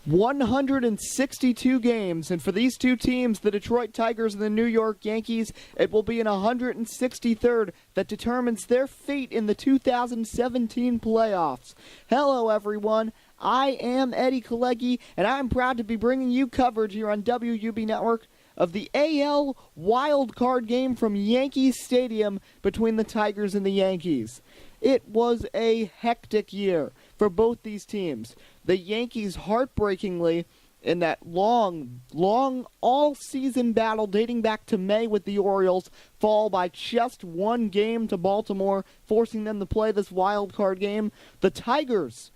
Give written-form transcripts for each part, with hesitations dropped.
162 games, and for these two teams, the Detroit Tigers and the New York Yankees, it will be an 163rd that determines their fate in the 2017 playoffs. Hello, everyone. I am Eddie Kalegi, and I'm proud to be bringing you coverage here on WUB Network of the AL wildcard game from Yankee Stadium between the Tigers and the Yankees. It was a hectic year for both these teams. The Yankees, heartbreakingly, in that long all-season battle dating back to May with the Orioles, fall by just one game to Baltimore, forcing them to play this wild card game. The Tigers,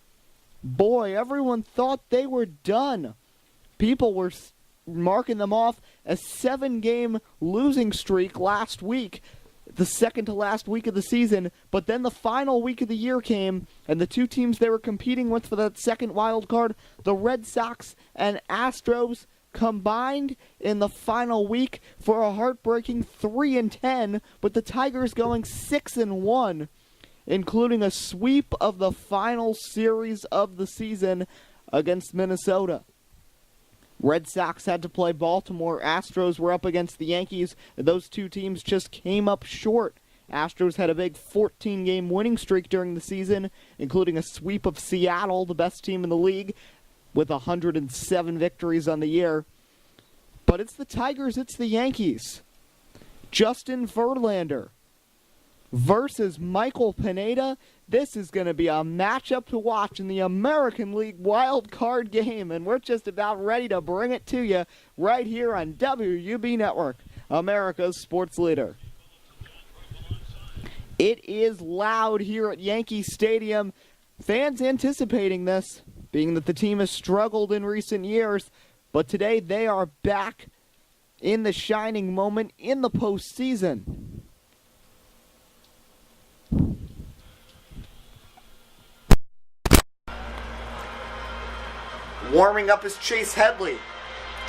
boy, everyone thought they were done. People were marking them off a 7-game losing streak last week, the second to last week of the season, but then the final week of the year came, and the two teams they were competing with for that second wild card, the Red Sox and Astros, combined in the final week for a heartbreaking 3-10, with the Tigers going 6-1, including a sweep of the final series of the season against Minnesota. Red Sox had to play Baltimore. Astros were up against the Yankees. Those two teams just came up short. Astros had a big 14-game winning streak during the season, including a sweep of Seattle, the best team in the league, with 107 victories on the year. But it's the Tigers, it's the Yankees. Justin Verlander versus Michael Pineda. This is going to be a matchup to watch in the American League wild card game, and we're just about ready to bring it to you right here on WUB Network, America's sports leader. It is loud here at Yankee Stadium. Fans anticipating this, being that the team has struggled in recent years, but today they are back in the shining moment in the postseason. Warming up is Chase Headley.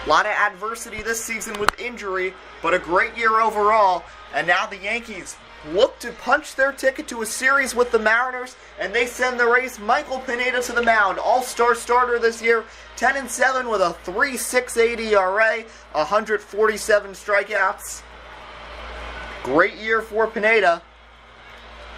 A lot of adversity this season with injury, but a great year overall. And now the Yankees look to punch their ticket to a series with the Mariners, and they send the race Michael Pineda to the mound. All-star starter this year, 10-7 with a 3.68 ERA, 147 strikeouts. Great year for Pineda,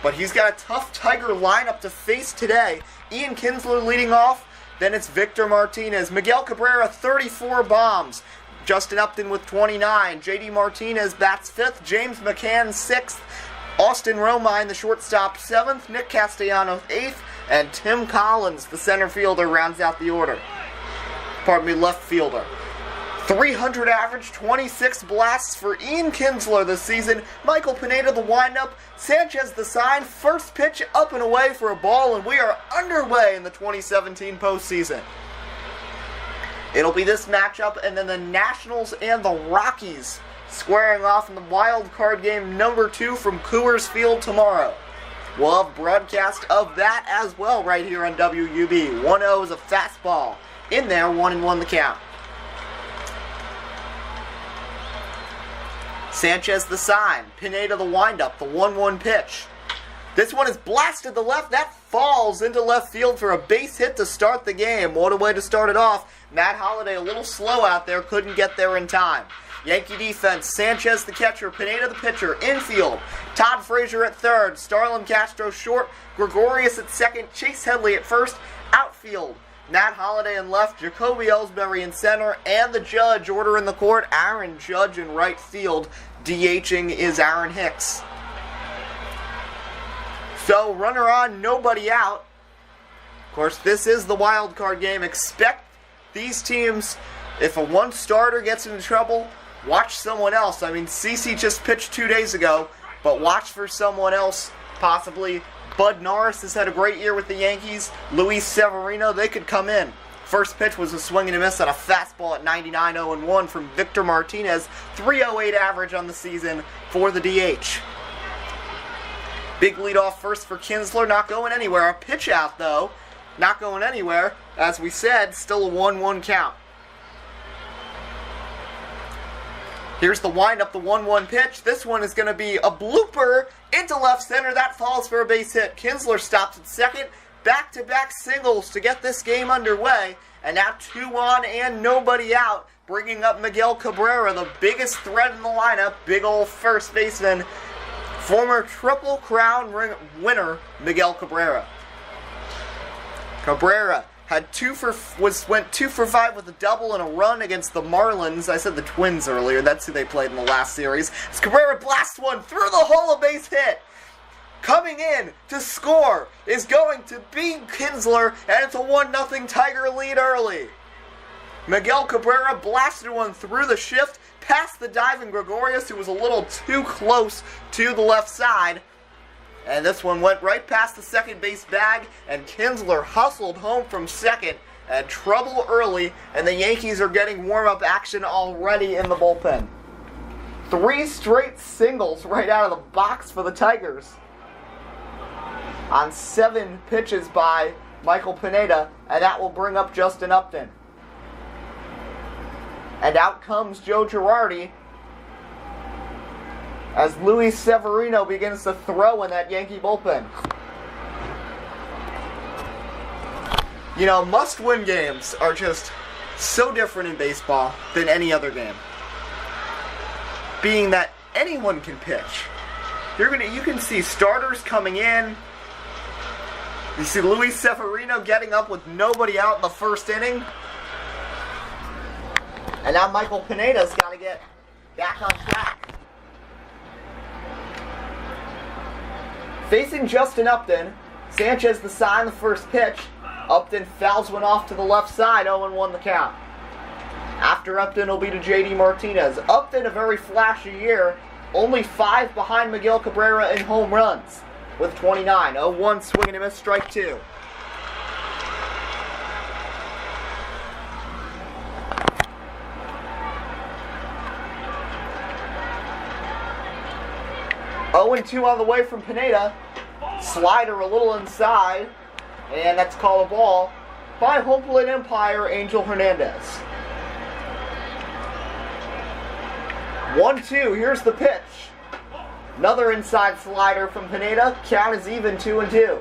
but he's got a tough Tiger lineup to face today. Ian Kinsler leading off. Then it's Victor Martinez. Miguel Cabrera, 34 bombs. Justin Upton with 29. J.D. Martinez bats 5th. James McCann, 6th. Austin Romine, the shortstop, 7th. Nick Castellanos, 8th. And Tim Collins, the center fielder, rounds out the order. Left fielder. 300 average, 26 blasts for Ian Kinsler this season. Michael Pineda, the windup. Sanchez, the sign. First pitch up and away for a ball, and we are underway in the 2017 postseason. It'll be this matchup, and then the Nationals and the Rockies squaring off in the wild card game number 2 from Coors Field tomorrow. We'll have broadcast of that as well right here on WUB. 1-0 is a fastball. In there, 1-1 the count. Sanchez the sign, Pineda the windup, the 1-1 pitch. This one is blasted to left, that falls into left field for a base hit to start the game. What a way to start it off. Matt Holliday a little slow out there, couldn't get there in time. Yankee defense, Sanchez the catcher, Pineda the pitcher, infield. Todd Frazier at third, Starlin Castro short, Gregorius at second, Chase Headley at first, outfield. Matt Holliday in left, Jacoby Ellsbury in center, and the judge order in the court, Aaron Judge in right field. DHing is Aaron Hicks. So, runner on, nobody out. Of course, this is the wild card game. Expect these teams, if a one starter gets into trouble, watch someone else. I mean, CeCe just pitched 2 days ago, but watch for someone else, possibly. Bud Norris has had a great year with the Yankees. Luis Severino, they could come in. First pitch was a swing and a miss on a fastball at 99, 0-1 from Victor Martinez. 3.08 average on the season for the DH. Big leadoff first for Kinsler, not going anywhere. A pitch out, though, not going anywhere. As we said, still a 1-1 count. Here's the windup, the 1-1 pitch. This one is going to be a blooper into left center. That falls for a base hit. Kinsler stops at second. back-to-back singles to get this game underway. And now 2 on and nobody out, bringing up Miguel Cabrera, the biggest threat in the lineup, big old first baseman, former Triple Crown winner Miguel Cabrera. Cabrera had went 2 for 5 with a double and a run against the Marlins. I said the Twins earlier. That's who they played in the last series. As Cabrera blasts one through the hole, a base hit. Coming in to score is going to be Kinsler, and it's a 1-0 Tiger lead early. Miguel Cabrera blasted one through the shift, past the diving Gregorius, who was a little too close to the left side. And this one went right past the second base bag, and Kinsler hustled home from second. Had trouble early, and the Yankees are getting warm-up action already in the bullpen. 3 straight singles right out of the box for the Tigers on 7 pitches by Michael Pineda, and that will bring up Justin Upton. And out comes Joe Girardi as Luis Severino begins to throw in that Yankee bullpen. You know, must-win games are just so different in baseball than any other game. Being that anyone can pitch. You can see starters coming in. You see Luis Severino getting up with nobody out in the first inning. And now Michael Pineda's got to get back on track. Facing Justin Upton, Sanchez the sign the first pitch. Upton fouls one off to the left side, 0-1 the count. After Upton will be to J.D. Martinez. Upton a very flashy year, only 5 behind Miguel Cabrera in home runs with 29. 0-1 swing and a miss, strike 2. Oh, and 2 on the way from Pineda. Slider a little inside, and that's called a ball by home plate umpire Angel Hernandez. 1-2, here's the pitch. Another inside slider from Pineda. Count is even, 2-2.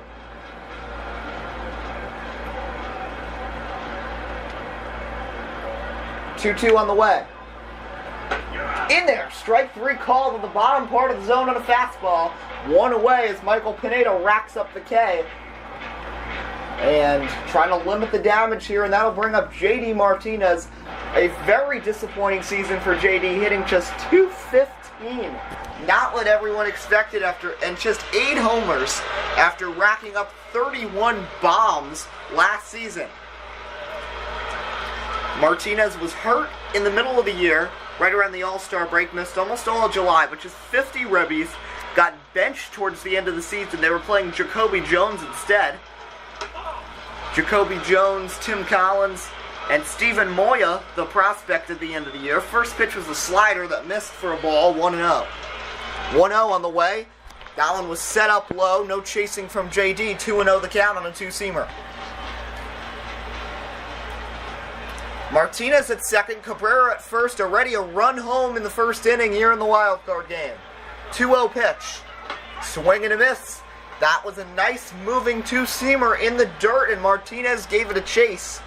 Two on the way. In there, strike 3 called to the bottom part of the zone on a fastball. 1 away as Michael Pineda racks up the K. And trying to limit the damage here, and that'll bring up J.D. Martinez. A very disappointing season for J.D., hitting just .215. Not what everyone expected and just 8 homers after racking up 31 bombs last season. Martinez was hurt in the middle of the year, right around the All-Star break, missed almost all of July, but just 50 ribbies, got benched towards the end of the season. They were playing Jacoby Jones instead. Jacoby Jones, Tim Collins, and Steven Moya, the prospect at the end of the year. First pitch was a slider that missed for a ball, 1-0. 1-0 on the way. That one was set up low, no chasing from JD, 2-0 the count on a 2-seamer. Martinez at second, Cabrera at first, already a run home in the first inning here in the wild card game. 2-0 pitch. Swing and a miss. That was a nice moving 2-seamer in the dirt, and Martinez gave it a chase.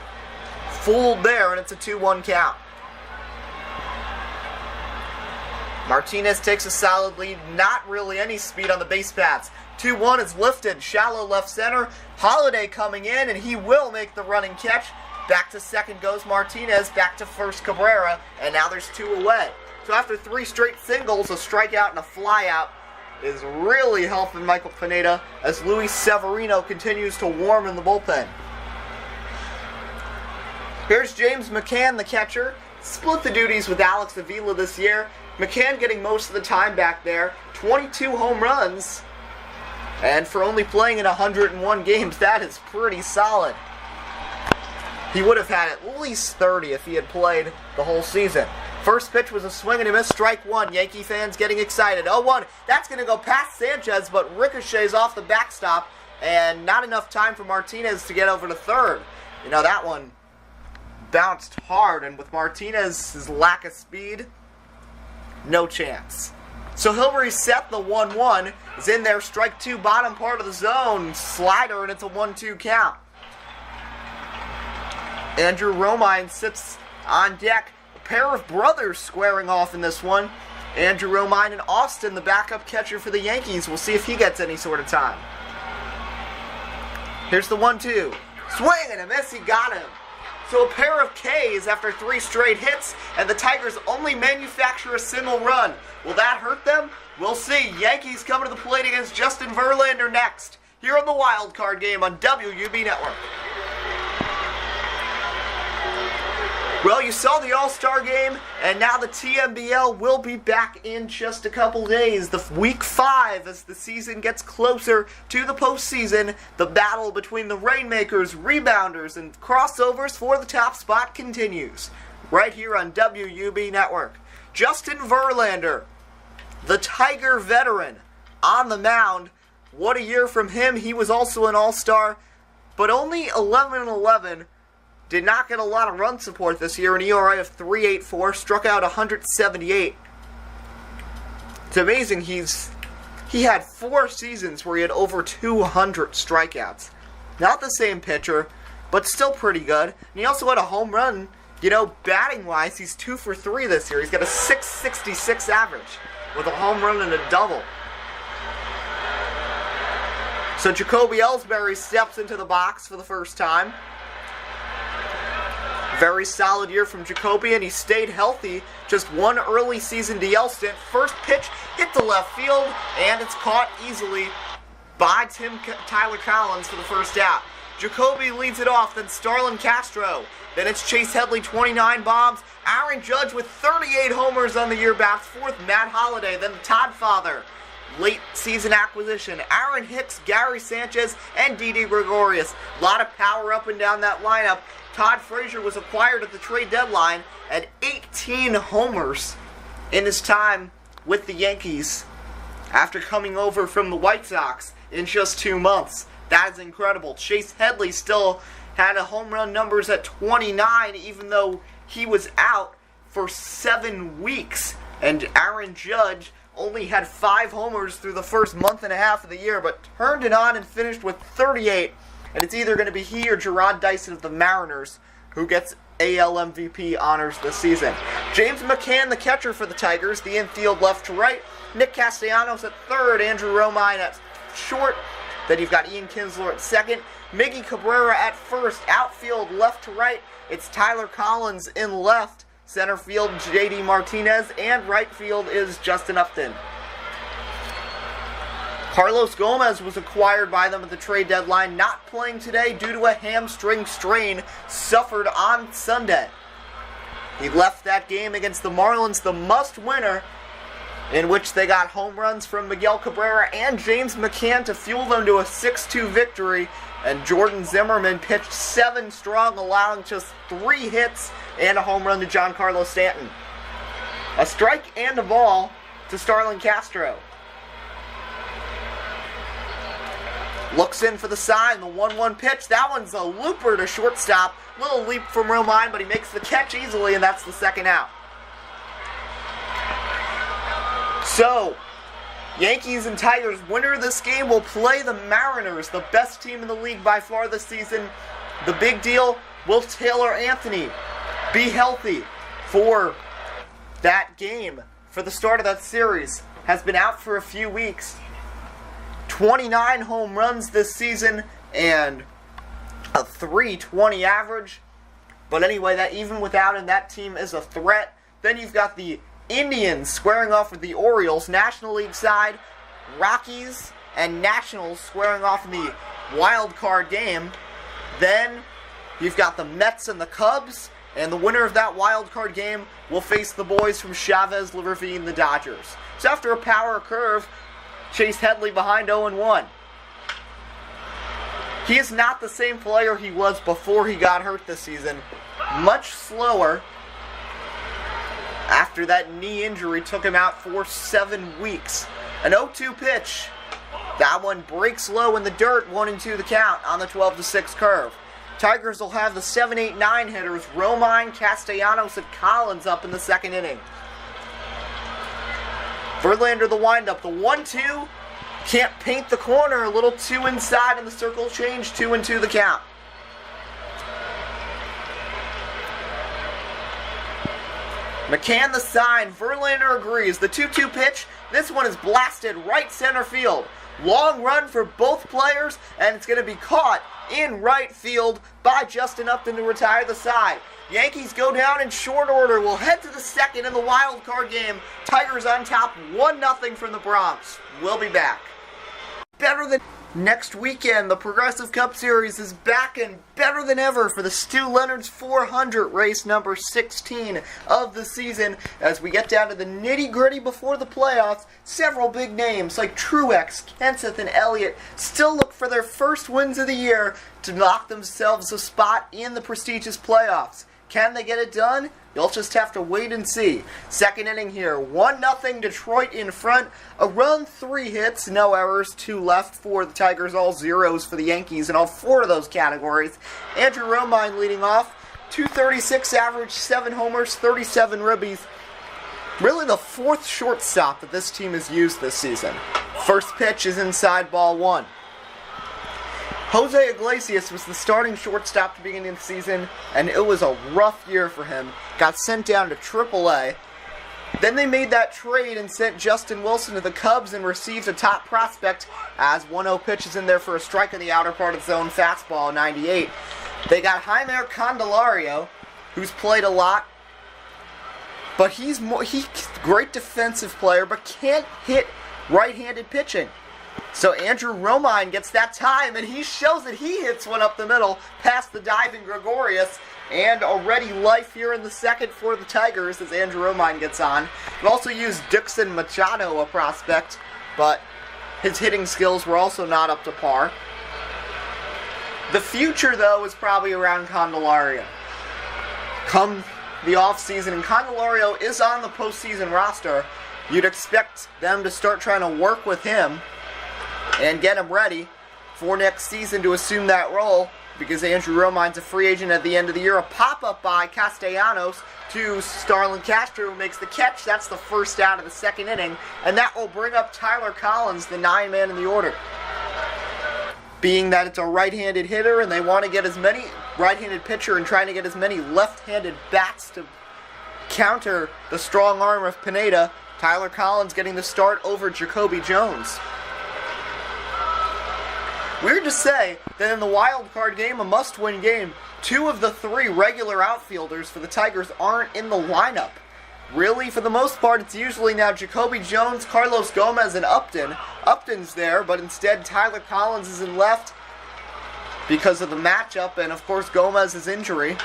Fooled there, and it's a 2-1 count. Martinez takes a solid lead, not really any speed on the base paths. 2-1 is lifted, shallow left center. Holiday coming in, and he will make the running catch. Back to second goes Martinez, back to first Cabrera, and now there's 2 away. So after 3 straight singles, a strikeout and a flyout is really helping Michael Pineda as Luis Severino continues to warm in the bullpen. Here's James McCann, the catcher. Split the duties with Alex Avila this year. McCann getting most of the time back there. 22 home runs. And for only playing in 101 games, that is pretty solid. He would have had at least 30 if he had played the whole season. First pitch was a swing and a miss, strike 1. Yankee fans getting excited. 0-1. That's going to go past Sanchez, but ricochets off the backstop, and not enough time for Martinez to get over to third. You know, that one bounced hard, and with Martinez's lack of speed, no chance. So he'll reset the 1-1. Is in there, strike two, bottom part of the zone. Slider, and it's a 1-2 count. Andrew Romine sits on deck. A pair of brothers squaring off in this one. Andrew Romine and Austin, the backup catcher for the Yankees. We'll see if he gets any sort of time. Here's the 1-2. Swing and a miss, he got him. So a pair of Ks after 3 straight hits, and the Tigers only manufacture a single run. Will that hurt them? We'll see. Yankees coming to the plate against Justin Verlander next, here on the Wild Card Game on WUB Network. Well, you saw the All-Star Game, and now the TMBL will be back in just a couple days. The Week 5, as the season gets closer to the postseason, the battle between the Rainmakers, Rebounders, and Crossovers for the top spot continues. Right here on WUB Network. Justin Verlander, the Tiger veteran, on the mound. What a year from him. He was also an All-Star, but only 11-11. Did not get a lot of run support this year, an ERA of 3.84, struck out 178. It's amazing he had 4 seasons where he had over 200 strikeouts. Not the same pitcher, but still pretty good. And he also had a home run. You know, batting-wise, he's 2 for 3 this year. He's got a .666 average with a home run and a double. So Jacoby Ellsbury steps into the box for the first time. Very solid year from Jacoby, and he stayed healthy. Just one early season DL stint. First pitch hit the left field, and it's caught easily by Tyler Collins for the first out. Jacoby leads it off, then Starlin Castro. Then it's Chase Headley, 29 bombs. Aaron Judge with 38 homers on the year bats. Fourth, Matt Holliday. Then Todd Father, late season acquisition. Aaron Hicks, Gary Sanchez, and Didi Gregorius. A lot of power up and down that lineup. Todd Frazier was acquired at the trade deadline at 18 homers in his time with the Yankees after coming over from the White Sox in just 2 months. That is incredible. Chase Headley still had a home run numbers at 29, even though he was out for 7 weeks. And Aaron Judge only had 5 homers through the first month and a half of the year, but turned it on and finished with 38. And it's either going to be he or Gerard Dyson of the Mariners who gets AL MVP honors this season. James McCann, the catcher for the Tigers, the infield left to right. Nick Castellanos at third. Andrew Romine at short. Then you've got Ian Kinsler at second. Miggy Cabrera at first. Outfield left to right. It's Tyler Collins in left. Center field, J.D. Martinez. And right field is Justin Upton. Carlos Gomez was acquired by them at the trade deadline, not playing today due to a hamstring strain suffered on Sunday. He left that game against the Marlins, the must-winner, in which they got home runs from Miguel Cabrera and James McCann to fuel them to a 6-2 victory, and Jordan Zimmerman pitched 7 strong, allowing just 3 hits and a home run to Giancarlo Stanton. A strike and a ball to Starlin Castro. Looks in for the sign, the 1-1 pitch. That one's a looper to shortstop. Little leap from Romine, but he makes the catch easily, and that's the second out. So, Yankees and Tigers, winner of this game will play the Mariners, the best team in the league by far this season. The big deal, will Taylor Anthony be healthy for that game, for the start of that series? Has been out for a few weeks. 29 home runs this season and a .320 average. But anyway, that even without him, that team is a threat. Then you've got the Indians squaring off with the Orioles, National League side. Rockies and Nationals squaring off in the wild card game. Then you've got the Mets and the Cubs. And the winner of that wild card game will face the boys from Chavez, La Ravine, the Dodgers. So after a power curve, Chase Headley behind 0-1. He is not the same player he was before he got hurt this season. Much slower after that knee injury took him out for 7 weeks. An 0-2 pitch. That one breaks low in the dirt, 1-2 the count on the 12-6 curve. Tigers will have the 7, 8, 9 hitters, Romine, Castellanos, and Collins up in the second inning. Verlander the windup. The 1-2. Can't paint the corner. A little too inside in the circle change. 2-2 the count. McCann the sign. Verlander agrees. The 2-2 pitch. This one is blasted right center field. Long run for both players, and it's going to be caught in right field by Justin Upton to retire the side. Yankees go down in short order. We'll head to the second in the wild card game. Tigers on top 1-0 from the Bronx. We'll be back. Better than next weekend, the Progressive Cup Series is back and better than ever for the Stu Leonard's 400 race number 16 of the season. As we get down to the nitty-gritty before the playoffs, several big names like Truex, Kenseth, and Elliott still look for their first wins of the year to knock themselves a spot in the prestigious playoffs. Can they get it done? You'll just have to wait and see. Second inning here, 1-0 Detroit in front. A run, 3 hits, no errors, 2 left for the Tigers, all zeros for the Yankees in all 4 of those categories. Andrew Romine leading off, 236 average, 7 homers, 37 ribbies. Really the 4th shortstop that this team has used this season. First pitch is inside ball 1. Jose Iglesias was the starting shortstop to begin the season, and it was a rough year for him. Got sent down to AAA. Then they made that trade and sent Justin Wilson to the Cubs and received a top prospect as 1-0 pitches in there for a strike in the outer part of the zone fastball, 98. They got Jeimer Candelario, who's played a lot, but he's great defensive player, but can't hit right-handed pitching. So Andrew Romine gets that time, and he shows that he hits one up the middle past the diving Gregorius, and already life here in the second for the Tigers as Andrew Romine gets on. We've also used Dixon Machado, a prospect, but his hitting skills were also not up to par. The future, though, is probably around Candelario. Come the offseason, and Candelario is on the postseason roster, you'd expect them to start trying to work with him and get him ready for next season to assume that role, because Andrew Romine's a free agent at the end of the year. A pop-up by Castellanos to Starlin Castro, who makes the catch. That's the first out of the second inning, and that will bring up Tyler Collins, the 9-man in the order. Being that it's a right-handed hitter and they want to get as many right-handed pitcher and trying to get as many left-handed bats to counter the strong arm of Pineda, Tyler Collins getting the start over Jacoby Jones. Weird to say that in the wild card game, a must-win game, 2 of the 3 regular outfielders for the Tigers aren't in the lineup. Really, for the most part, it's usually now Jacoby Jones, Carlos Gomez, and Upton. Upton's there, but instead Tyler Collins is in left because of the matchup, and of course Gomez's injury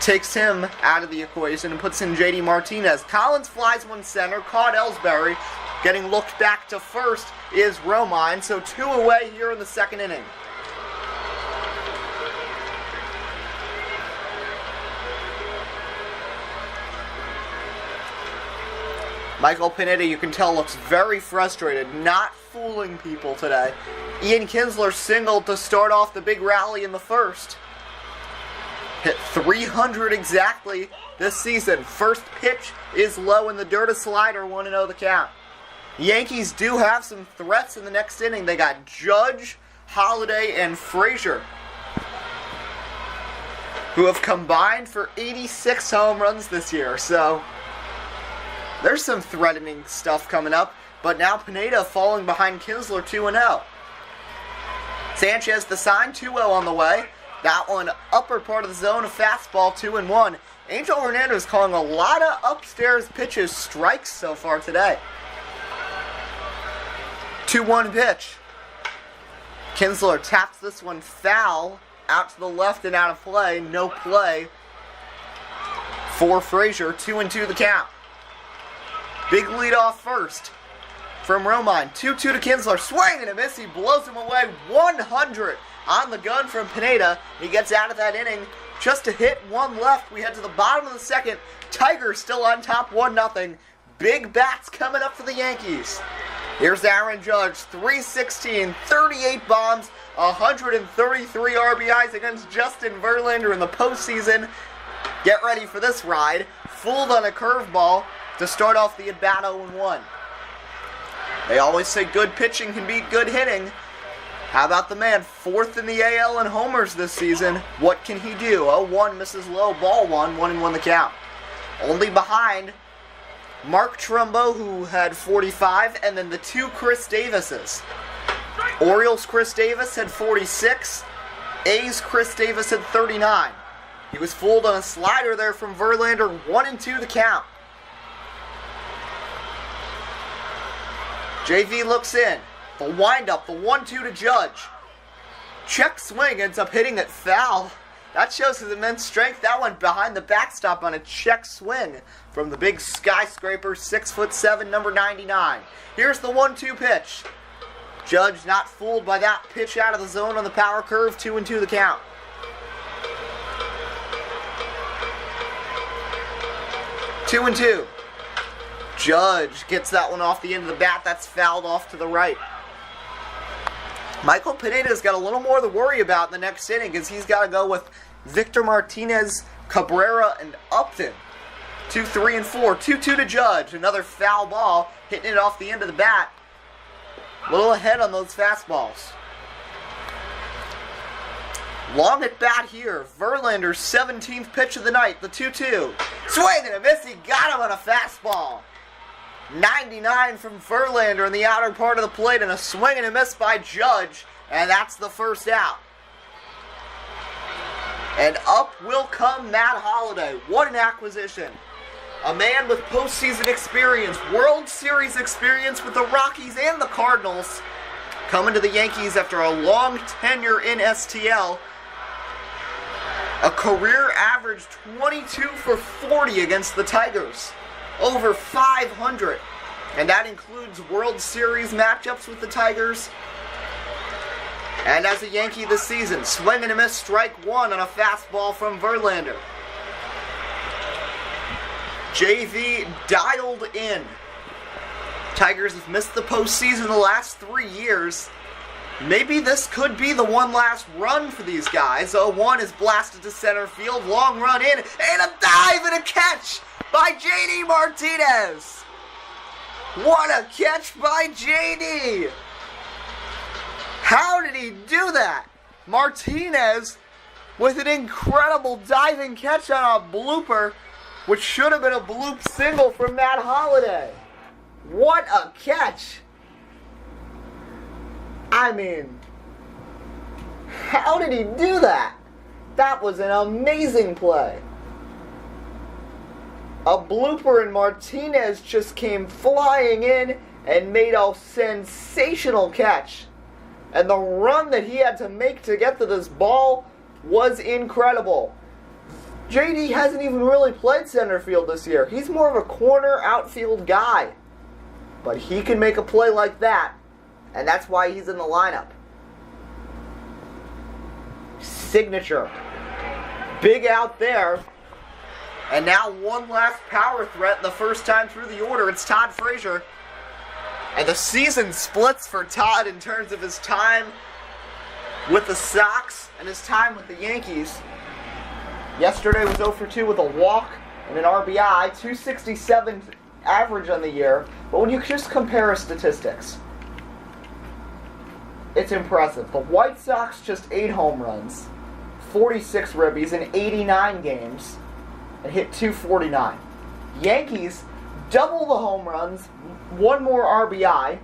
takes him out of the equation and puts in J.D. Martinez. Collins flies one center, caught Ellsbury. Getting looked back to first is Romine, so 2 away here in the second inning. Michael Pineda, you can tell, looks very frustrated, not fooling people today. Ian Kinsler singled to start off the big rally in the first. Hit 300 exactly this season. First pitch is low in the dirt, a slider, 1-0 the count. The Yankees do have some threats in the next inning. They got Judge, Holiday, and Frazier, who have combined for 86 home runs this year. So there's some threatening stuff coming up. But now Pineda falling behind Kinsler 2-0. Sanchez the sign, 2-0 on the way. That one upper part of the zone, a fastball, 2-1. Angel Hernandez calling a lot of upstairs pitches, strikes so far today. 2-1 pitch. Kinsler taps this one foul, out to the left and out of play. No play for Frazier. 2-2 the count. Big lead off first from Romine. 2-2 to Kinsler. Swing and a miss. He blows him away. 100 on the gun from Pineda. He gets out of that inning. Just a hit, 1 left. We head to the bottom of the second. Tigers still on top, 1-0. Big bats coming up for the Yankees. Here's Aaron Judge, 316, 38 bombs, 133 RBIs against Justin Verlander in the postseason. Get ready for this ride. Fooled on a curveball to start off the at-bat 0-1. They always say good pitching can beat good hitting. How about the man, 4th in the AL in homers this season? What can he do? 0-1, misses low, ball 1, 1-1 the count. Only behind Mark Trumbo, who had 45, and then the 2 Chris Davises. Orioles' Chris Davis had 46. A's Chris Davis had 39. He was fooled on a slider there from Verlander, 1-2 the count. JV looks in. The windup, the 1-2 to Judge. Check swing, ends up hitting it foul. That shows his immense strength. That went behind the backstop on a check swing from the big skyscraper, 6'7", number 99. Here's the 1-2 pitch. Judge not fooled by that pitch out of the zone on the power curve, 2-2 the count. Two and two. Judge gets that one off the end of the bat. That's fouled off to the right. Michael Pineda's got a little more to worry about in the next inning because he's got to go with Victor Martinez, Cabrera, and Upton. 2, 3, and 4. 2-2 to Judge. Another foul ball, hitting it off the end of the bat. A little ahead on those fastballs. Long at bat here. Verlander's 17th pitch of the night, the 2-2. Swing and a miss. He got him on a fastball. 99 from Verlander in the outer part of the plate, and a swing and a miss by Judge, and that's the first out. And up will come Matt Holliday. What an acquisition. A man with postseason experience, World Series experience with the Rockies and the Cardinals, coming to the Yankees after a long tenure in STL. A career average 22 for 40 against the Tigers. Over 500. And that includes World Series matchups with the Tigers. And as a Yankee this season, swing and a miss, strike one on a fastball from Verlander. JV dialed in. Tigers have missed the postseason the last 3 years. Maybe this could be the one last run for these guys. 0-1 is blasted to center field. Long run in, and a dive and a catch by J.D. Martinez. What a catch by J.D. How did he do that? Martinez with an incredible diving catch on a blooper, which should have been a bloop single from Matt Holliday. What a catch. I mean, how did he do that? That was an amazing play. A blooper, and Martinez just came flying in and made a sensational catch. And the run that he had to make to get to this ball was incredible. JD hasn't even really played center field this year. He's more of a corner outfield guy. But he can make a play like that, and that's why he's in the lineup. Signature. Big out there. And now one last power threat, the first time through the order. It's Todd Frazier. And the season splits for Todd in terms of his time with the Sox and his time with the Yankees. Yesterday was 0 for 2 with a walk and an RBI, 267 average on the year. But when you just compare statistics, it's impressive. The White Sox just 8 home runs, 46 ribbies in 89 games, and hit 249. Yankees double the home runs, 1 more RBI,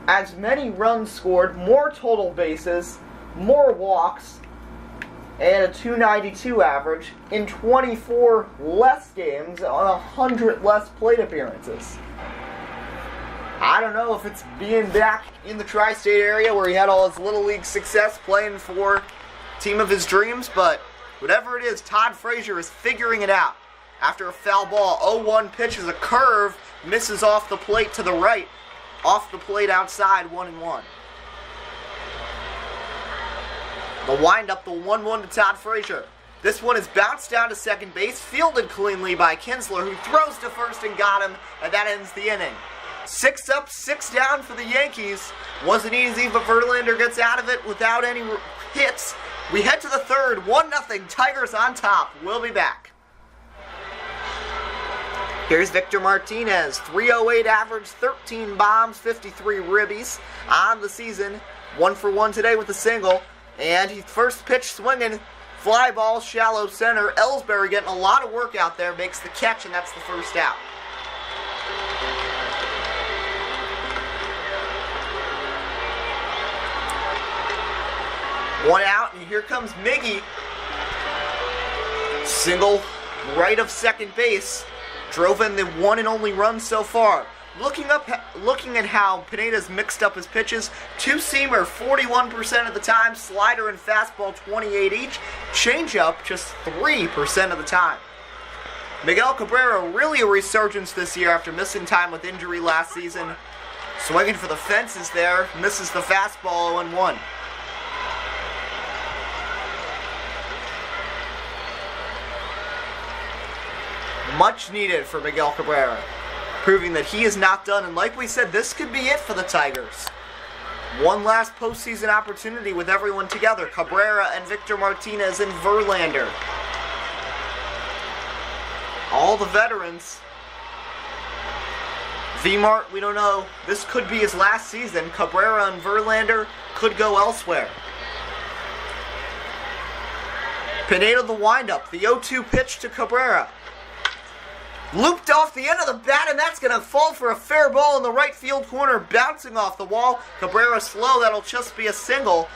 as many runs scored, more total bases, more walks, and a 292 average in 24 less games on 100 less plate appearances. I don't know if it's being back in the tri-state area where he had all his Little League success playing for team of his dreams, but whatever it is, Todd Frazier is figuring it out. After a foul ball, 0-1 pitch is a curve, misses off the plate to the right, off the plate outside, 1-1. The windup, the 1-1 to Todd Frazier. This one is bounced down to second base, fielded cleanly by Kinsler, who throws to first and got him, and that ends the inning. 6 up, 6 down for the Yankees. Wasn't easy, but Verlander gets out of it without any hits. We head to the third, 1-0, Tigers on top. We'll be back. Here's Victor Martinez, 308 average, 13 bombs, 53 ribbies on the season. 1 for 1 today with a single. And he first pitch swinging, fly ball, shallow center. Ellsbury getting a lot of work out there, makes the catch, and that's the first out. One out, and here comes Miggy. Single right of second base. Drove in the one and only run so far. Looking at how Pineda's mixed up his pitches, two-seamer 41% of the time, slider and fastball 28 each, changeup just 3% of the time. Miguel Cabrera really a resurgence this year after missing time with injury last season. Swinging for the fences there, misses the fastball 0-1. Much needed for Miguel Cabrera, proving that he is not done, and like we said, this could be it for the Tigers. One last postseason opportunity with everyone together, Cabrera and Victor Martinez and Verlander. All the veterans. V-Mart, we don't know. This could be his last season. Cabrera and Verlander could go elsewhere. Pineda the windup, the 0-2 pitch to Cabrera. Looped off the end of the bat, and that's going to fall for a fair ball in the right field corner, bouncing off the wall. Cabrera slow, that'll just be a single.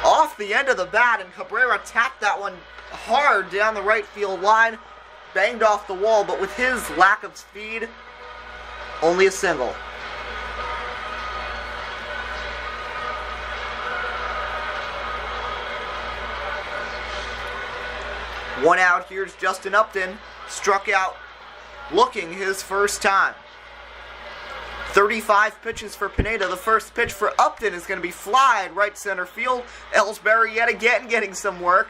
Off the end of the bat, and Cabrera tapped that one hard down the right field line. Banged off the wall, but with his lack of speed, only a single. One out, here's Justin Upton. Struck out looking his first time. 35 pitches for Pineda. The first pitch for Upton is going to be flied right center field. Ellsbury yet again getting some work.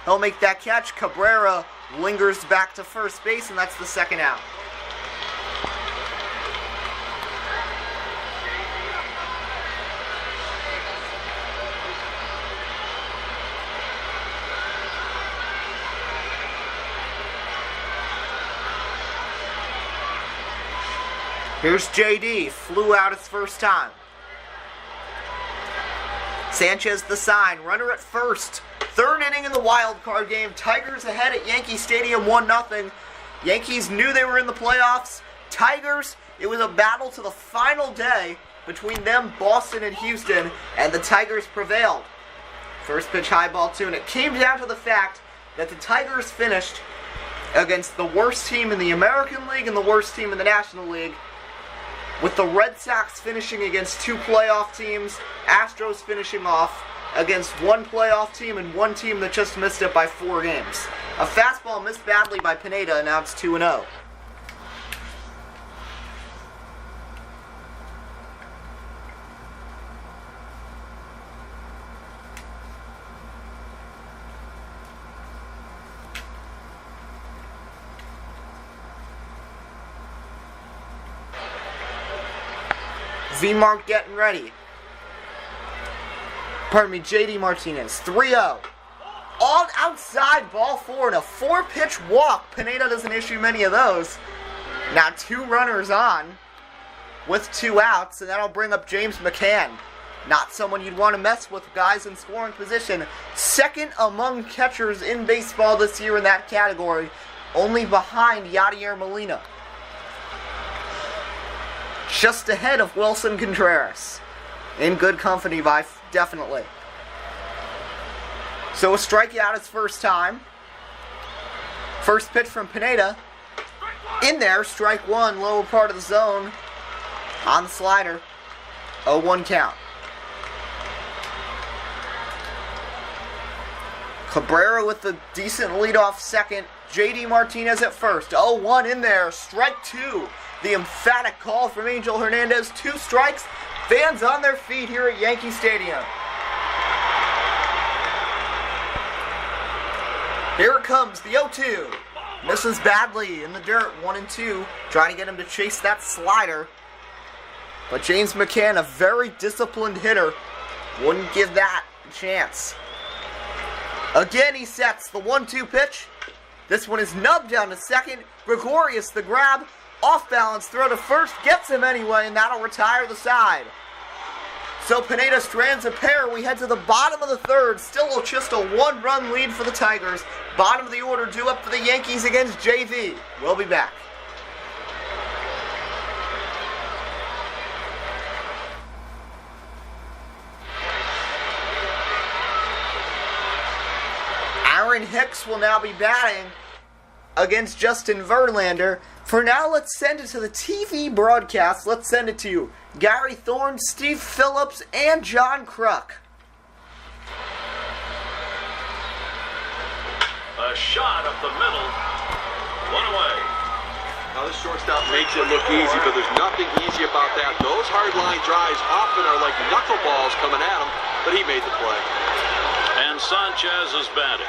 He'll make that catch. Cabrera lingers back to first base, and that's the second out. Here's JD, flew out his first time. Sanchez the sign, runner at first. Third inning in the wild card game. Tigers ahead at Yankee Stadium 1-0. Yankees knew they were in the playoffs. Tigers, it was a battle to the final day between them, Boston, and Houston, and the Tigers prevailed. First pitch high ball 2, and it came down to the fact that the Tigers finished against the worst team in the American League and the worst team in the National League, with the Red Sox finishing against two playoff teams, Astros finishing off against one playoff team and one team that just missed it by 4 games. A fastball missed badly by Pineda, and now it's 2-0. V-Mark getting ready. Pardon me, JD Martinez. 3-0. All outside, ball 4, and a 4-pitch walk. Pineda doesn't issue many of those. Now 2 runners on with 2 outs, and that'll bring up James McCann. Not someone you'd want to mess with, guys in scoring position. Second among catchers in baseball this year in that category, only behind Yadier Molina. Just ahead of Wilson Contreras. In good company by definitely. So a strikeout his first time. First pitch from Pineda. In there, strike 1, lower part of the zone. On the slider. 0-1 count. Cabrera with the decent leadoff second. JD Martinez at first. 0-1 in there. Strike 2. The emphatic call from Angel Hernandez. 2 strikes. Fans on their feet here at Yankee Stadium. Here it comes, the 0-2. Misses badly in the dirt, 1-2. Trying to get him to chase that slider. But James McCann, a very disciplined hitter, wouldn't give that a chance. Again, he sets the 1-2 pitch. This one is nubbed down to second. Gregorius, the grab, off balance, throw to first, gets him anyway, and that'll retire the side. So Pineda strands a pair. We head to the bottom of the third. Still just a one-run lead for the Tigers. Bottom of the order due up for the Yankees against JV. We'll be back. Aaron Hicks will now be batting against Justin Verlander. For now, let's send it to the TV broadcast. Let's send it to Gary Thorne, Steve Phillips, and John Kruk. A shot up the middle. One away. Now this shortstop makes it look easy, but there's nothing easy about that. Those hard line drives often are like knuckleballs coming at him, but he made the play. And Sanchez is batting.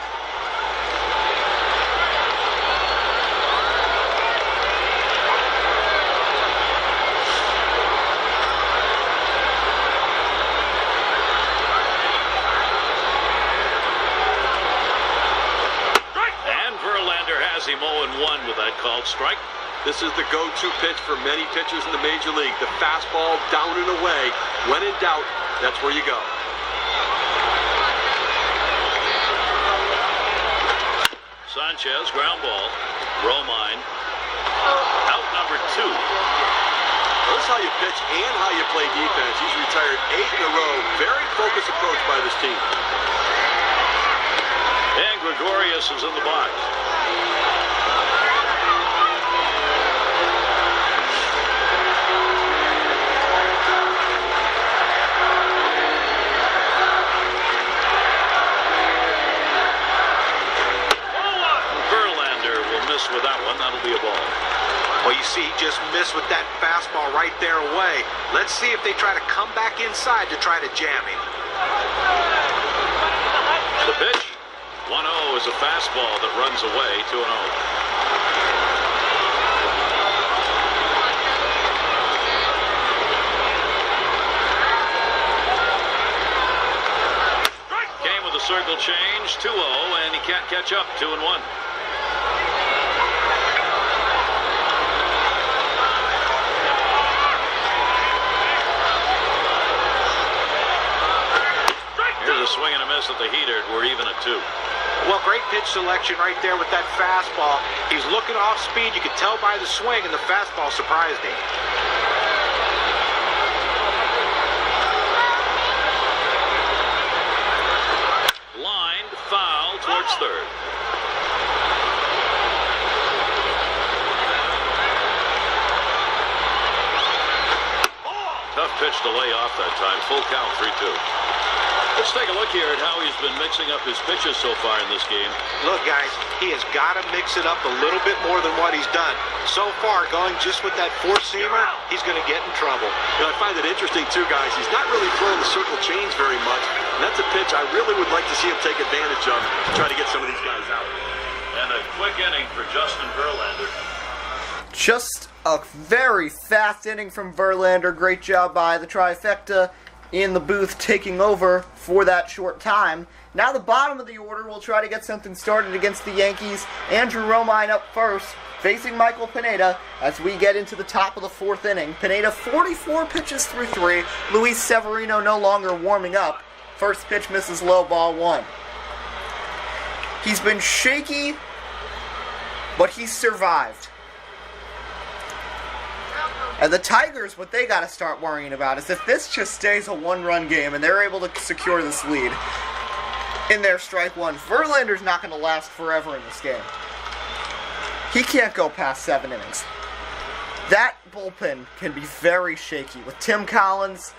Him 0-1 with that called strike. This is the go-to pitch for many pitchers in the Major League. The fastball down and away. When in doubt, that's where you go. Sanchez, ground ball. Romine. Out number 2. Notice how you pitch and how you play defense. He's retired 8 in a row. Very focused approach by this team. And Gregorius is in the box. With that one, that'll be a ball. Well, you see, he just missed with that fastball right there away. Let's see if they try to come back inside to try to jam him. The pitch, 1-0 is a fastball that runs away, 2-0. Came with a circle change, 2-0, and he can't catch up, 2-1. Swing and a miss at the heater. We're even at 2. Well, great pitch selection right there with that fastball. He's looking off speed. You could tell by the swing, and the fastball surprised him. Lined, foul towards third. Tough pitch to lay off that time. Full count, 3-2. Let's take a look here at how he's been mixing up his pitches so far in this game. Look, guys, he has got to mix it up a little bit more than what he's done. So far, going just with that four-seamer, he's going to get in trouble. You know, I find it interesting, too, guys. He's not really throwing the circle change very much. And that's a pitch I really would like to see him take advantage of to try to get some of these guys out. And a quick inning for Justin Verlander. Just a very fast inning from Verlander. Great job by the trifecta in the booth taking over for that short time. Now the bottom of the order will try to get something started against the Yankees. Andrew Romine up first, facing Michael Pineda as we get into the top of the fourth inning. Pineda 44 pitches through 3. Luis Severino no longer warming up. First pitch misses low, ball 1. He's been shaky, but he's survived. And the Tigers, what they got to start worrying about is if this just stays a one-run game and they're able to secure this lead in their strike one, Verlander's not going to last forever in this game. He can't go past 7 innings. That bullpen can be very shaky with Tim Collins,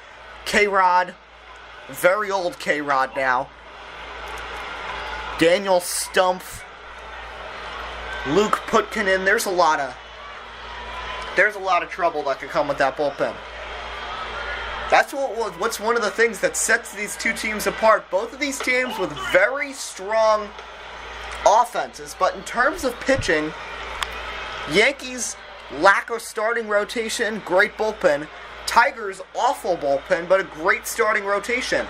K-Rod, very old K-Rod now, Daniel Stumpf, Luke Putkinen. There's a lot of trouble that could come with that bullpen. That's what's one of the things that sets these two teams apart. Both of these teams with very strong offenses, but in terms of pitching, Yankees lack of starting rotation, great bullpen. Tigers awful bullpen, but a great starting rotation.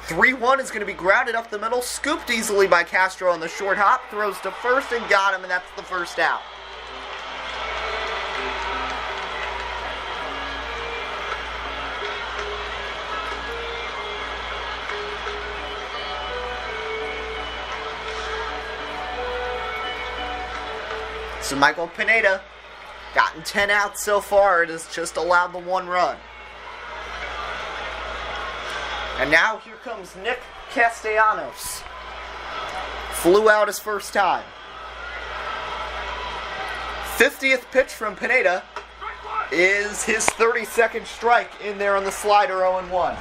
3-1 is going to be grounded up the middle, scooped easily by Castro on the short hop, throws to first and got him, and that's the first out. So Michael Pineda, gotten 10 outs so far, it has just allowed the 1 run. And now here comes Nick Castellanos. Flew out his first time. 50th pitch from Pineda is his 32nd strike in there on the slider, 0-1.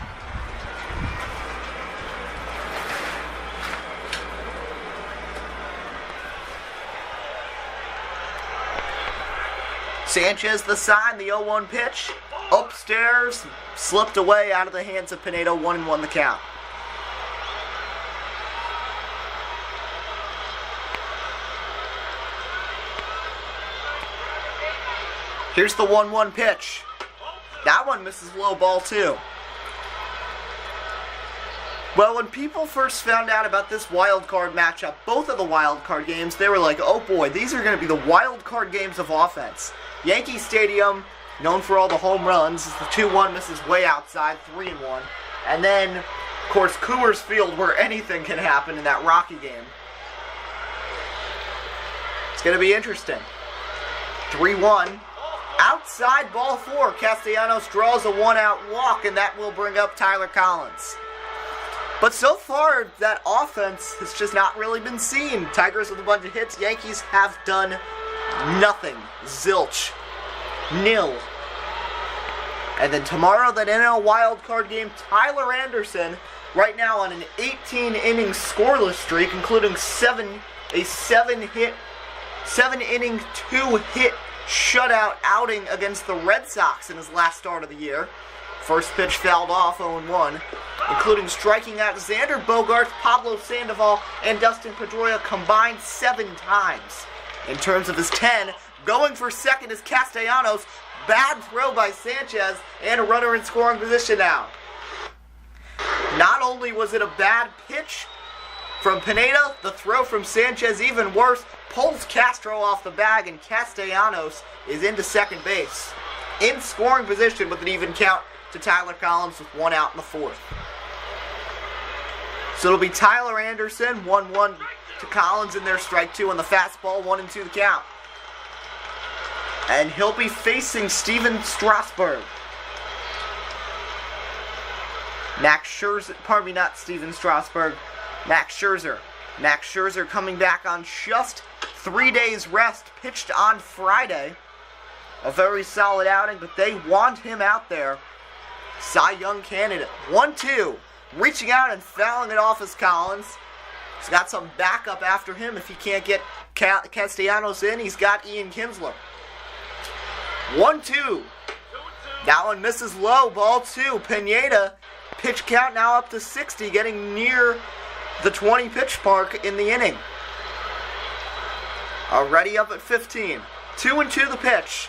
Sanchez the sign, the 0-1 pitch. Upstairs, slipped away out of the hands of Pineda, 1-1 the count. Here's the 1-1 pitch. That one misses low, ball 2. Well, when people first found out about this wild card matchup, both of the wild card games, they were like, oh boy, these are going to be the wild card games of offense. Yankee Stadium, known for all the home runs, the 2-1 misses way outside, 3-1. And then, of course, Coors Field, where anything can happen in that Rocky game. It's going to be interesting. 3-1. Outside ball 4. Castellanos draws a 1-out walk, and that will bring up Tyler Collins. But so far, that offense has just not really been seen. Tigers with a bunch of hits. Yankees have done nothing. Zilch. Nil. And then tomorrow, that NL wildcard game, Tyler Anderson, right now on an 18-inning scoreless streak, including a 7-inning, 2-hit shutout outing against the Red Sox in his last start of the year. First pitch fouled off, 0-1, including striking out Xander Bogaerts, Pablo Sandoval, and Dustin Pedroia combined 7 times. In terms of his 10, going for second is Castellanos. Bad throw by Sanchez, and a runner in scoring position now. Not only was it a bad pitch from Pineda, the throw from Sanchez even worse, pulls Castro off the bag, and Castellanos is into second base. In scoring position with an even count to Tyler Collins with 1 out in the 4th. So it'll be Tyler Anderson, 1-1 to Collins in there, strike 2 on the fastball, 1-2 the count. And he'll be facing Steven Strasburg. Max Scherzer, pardon me, not Steven Strasburg, Max Scherzer. Max Scherzer coming back on just 3 days rest, pitched on Friday. A very solid outing, but they want him out there. Cy Young candidate. 1-2. Reaching out and fouling it off as Collins. He's got some backup after him. If he can't get Castellanos in, he's got Ian Kinsler. 1-2. That one misses low. Ball 2. Pineda. Pitch count now up to 60, getting near the 20 pitch mark in the inning. Already up at 15. 2-2 the pitch.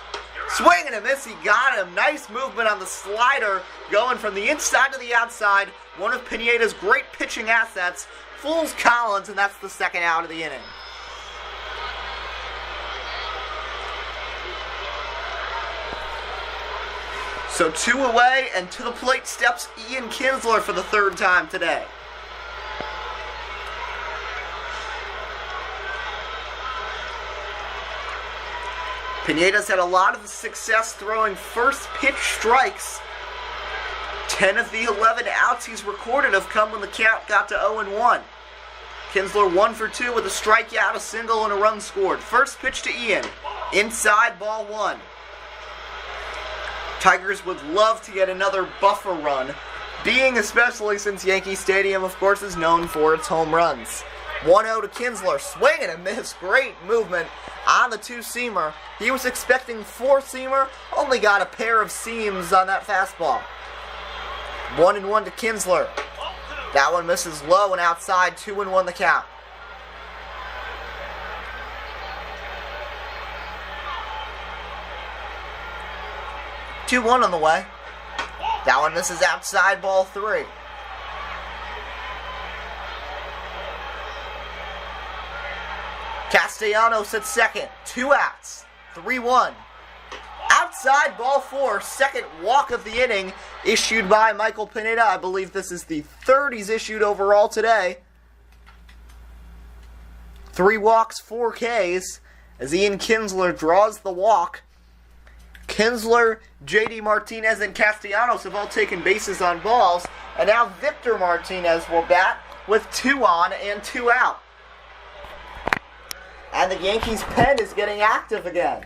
Swing and a miss, he got him. Nice movement on the slider, going from the inside to the outside. One of Pineda's great pitching assets. Fools Collins, and that's the second out of the inning. So 2 away, and to the plate steps Ian Kinsler for the 3rd time today. Pineda's had a lot of success throwing first pitch strikes. 10 of the 11 outs he's recorded have come when the count got to 0-1. Kinsler 1 for 2 with a strikeout, a single, and a run scored. First pitch to Ian. Inside, ball 1. Tigers would love to get another buffer run, being especially since Yankee Stadium, of course, is known for its home runs. 1-0 to Kinsler. Swing and a miss. Great movement on the 2-seamer. He was expecting 4-seamer, only got a pair of seams on that fastball. 1-1 to Kinsler. That one misses low and outside, 2-1 the count. Two-1 on the way. That one misses outside, ball 3. Castellanos at second. 2 outs. 3-1. Outside, ball 4. Second walk of the inning issued by Michael Pineda. I believe this is the third he's issued overall today. 3 walks, 4 Ks, as Ian Kinsler draws the walk. Kinsler, J.D. Martinez, and Castellanos have all taken bases on balls. And now Victor Martinez will bat with 2 on and 2 out. And the Yankees' pen is getting active again.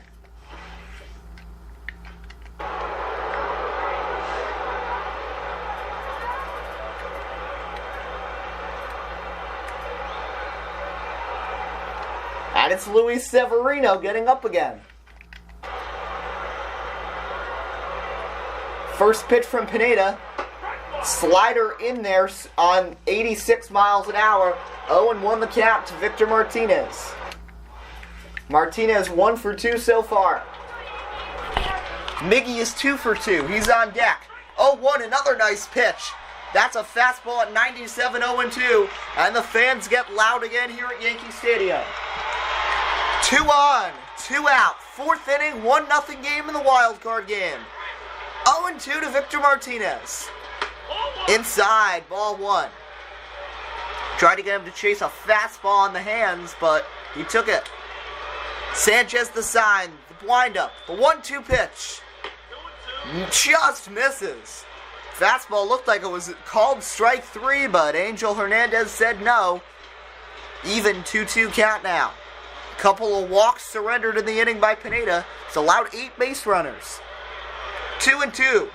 And it's Luis Severino getting up again. First pitch from Pineda. Slider in there on 86 miles an hour. 0-1 the count to Victor Martinez. Martinez 1 for 2 so far. Miggy is 2 for 2. He's on deck. 0-1, another nice pitch. That's a fastball at 97, 0-2. And the fans get loud again here at Yankee Stadium. 2 on, 2 out. 4th inning, 1-0 game in the wild card game. 0-2 to Victor Martinez. Inside, ball 1. Tried to get him to chase a fastball on the hands, but he took it. Sanchez the sign, the windup, the 1-2 pitch. Just misses. Fastball looked like it was called strike 3, but Angel Hernandez said no. Even 2-2 count now. Couple of walks surrendered in the inning by Pineda. It's allowed 8 base runners. 2-2.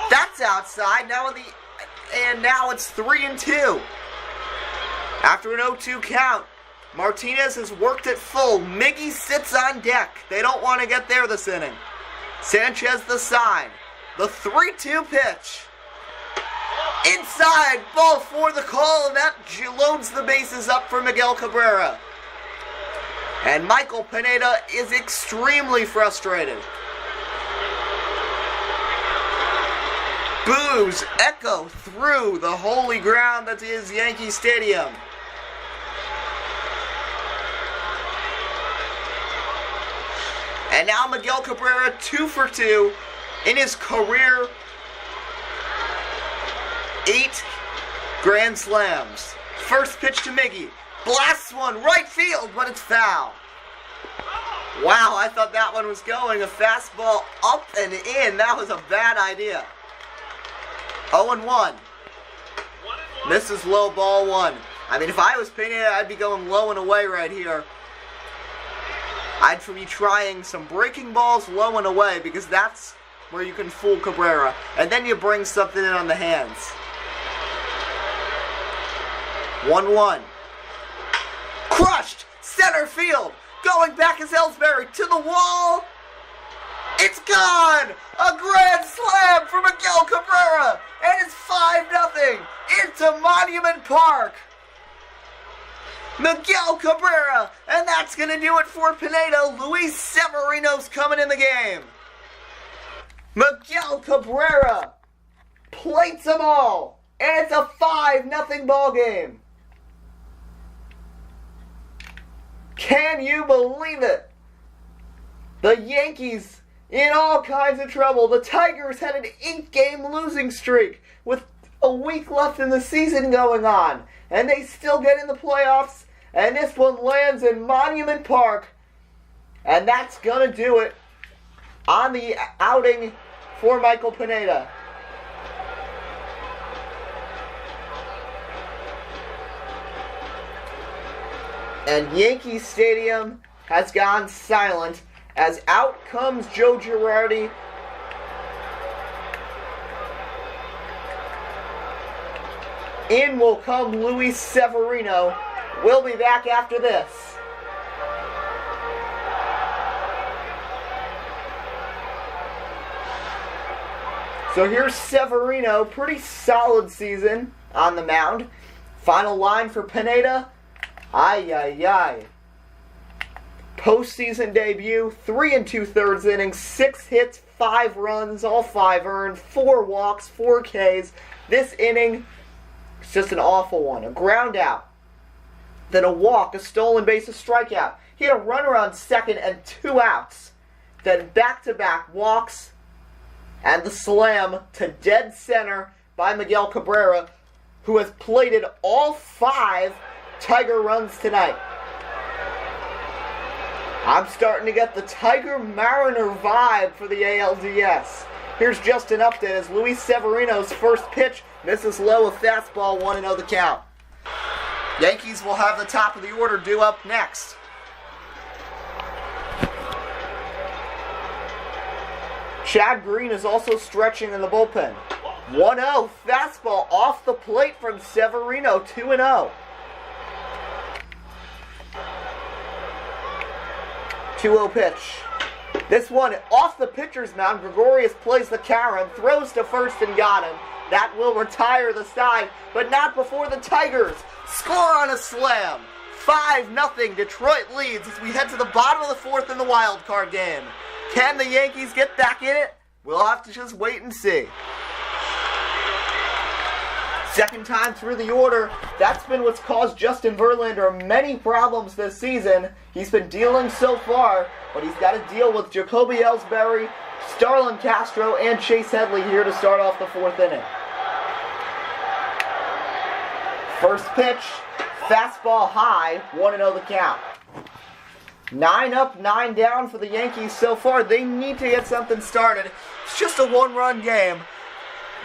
That's outside. Now it's 3-2. After an 0-2 count, Martinez has worked it full. Miggy sits on deck. They don't want to get there this inning. Sanchez the sign. The 3-2 pitch. Inside, ball 4 the call, and that loads the bases up for Miguel Cabrera. And Michael Pineda is extremely frustrated. Boos echo through the holy ground that is Yankee Stadium. And now Miguel Cabrera 2 for 2 in his career 8 grand slams. First pitch to Miggy. Blasts one right field, but it's foul. Wow, I thought that one was going. A fastball up and in. That was a bad idea. 0-1. This is low, ball 1. I mean, if I was Pineda, I'd be going low and away right here. I'd be trying some breaking balls low and away because that's where you can fool Cabrera. And then you bring something in on the hands. 1-1. Crushed! Center field! Going back is Ellsbury to the wall! It's gone! A grand slam for Miguel Cabrera! And it's 5-0 into Monument Park! Miguel Cabrera! And that's going to do it for Pineda. Luis Severino's coming in the game. Miguel Cabrera plates them all. And it's a 5-0 ball game. Can you believe it? The Yankees in all kinds of trouble. The Tigers had an 8-game losing streak with a week left in the season going on. And they still get in the playoffs. And this one lands in Monument Park. And that's going to do it on the outing for Michael Pineda. And Yankee Stadium has gone silent as out comes Joe Girardi. In will come Luis Severino. We'll be back after this. So here's Severino. Pretty solid season on the mound. Final line for Pineda. Ay, ay, ay. Postseason debut, 3 2/3 innings, 6 hits, 5 runs, all 5 earned, 4 walks, 4 Ks. This inning, it's just an awful one. A ground out. then a walk, a stolen base, a strikeout. He had a runner on second and 2 outs. Then back-to-back walks and the slam to dead center by Miguel Cabrera, who has plated all 5 Tiger runs tonight. I'm starting to get the Tiger Mariner vibe for the ALDS. Here's just an update as Luis Severino's first pitch misses low, a fastball, 1-0 the count. Yankees will have the top of the order due up next. Chad Green is also stretching in the bullpen. 1-0 fastball off the plate from Severino, 2-0. 2-0 pitch. This one off the pitcher's mound. Gregorius plays the Karen, throws to first and got him. That will retire the side, but not before the Tigers score on a slam. 5-0 Detroit leads as we head to the bottom of the 4th in the wild card game. Can the Yankees get back in it? We'll have to just wait and see. Second time through the order, that's been what's caused Justin Verlander many problems this season. He's been dealing so far, but he's got to deal with Jacoby Ellsbury, Starlin Castro, and Chase Headley here to start off the 4th inning. First pitch, fastball high, 1-0 the count. 9 up, 9 down for the Yankees so far. They need to get something started. It's just a 1-run game.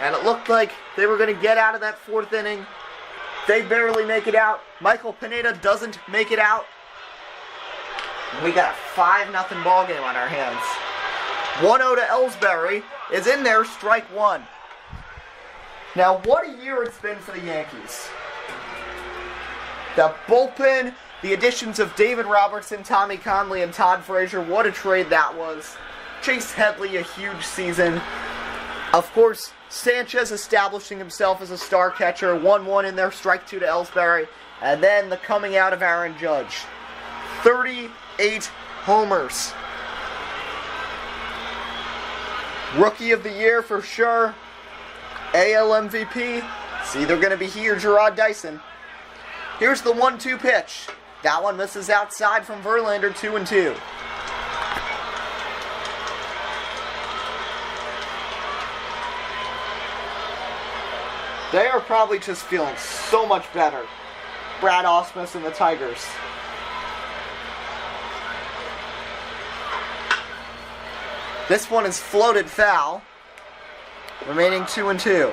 And it looked like they were going to get out of that 4th inning. They barely make it out. Michael Pineda doesn't make it out. We got a 5-0 ball game on our hands. 1-0 to Ellsbury is in there, strike 1. Now, what a year it's been for the Yankees. The bullpen, the additions of David Robertson, Tommy Conley, and Todd Frazier, what a trade that was. Chase Headley, a huge season. Of course, Sanchez establishing himself as a star catcher, 1-1 in there, strike 2 to Ellsbury. And then the coming out of Aaron Judge. 38 homers. Rookie of the year for sure. AL MVP. It's either going to be he or Gerard Dyson. Here's the 1-2 pitch. That one misses outside from Verlander, 2-2. They are probably just feeling so much better. Brad Ausmus and the Tigers. This one is floated foul. Remaining 2-2.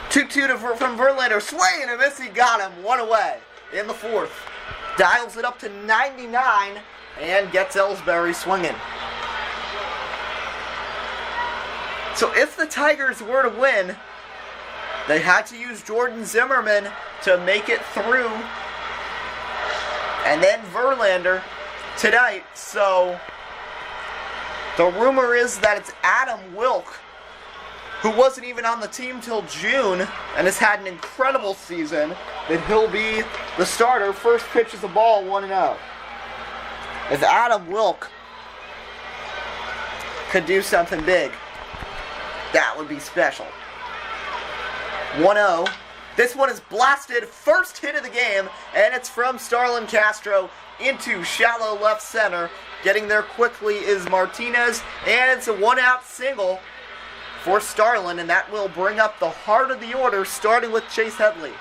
2-2 from Verlander. Swing and a miss. He got him. 1 away in the 4th. Dials it up to 99 and gets Ellsbury swinging. So if the Tigers were to win, they had to use Jordan Zimmerman to make it through. And then Verlander tonight. So the rumor is that it's Adam Wilk, who wasn't even on the team till June and has had an incredible season, that he'll be the starter. First pitch is a ball, 1-0. If Adam Wilk could do something big, that would be special. 1-0. This one is blasted. First hit of the game, and it's from Starlin Castro into shallow left center. Getting there quickly is Martinez, and it's a 1-out single for Starlin, and that will bring up the heart of the order, starting with Chase Headley.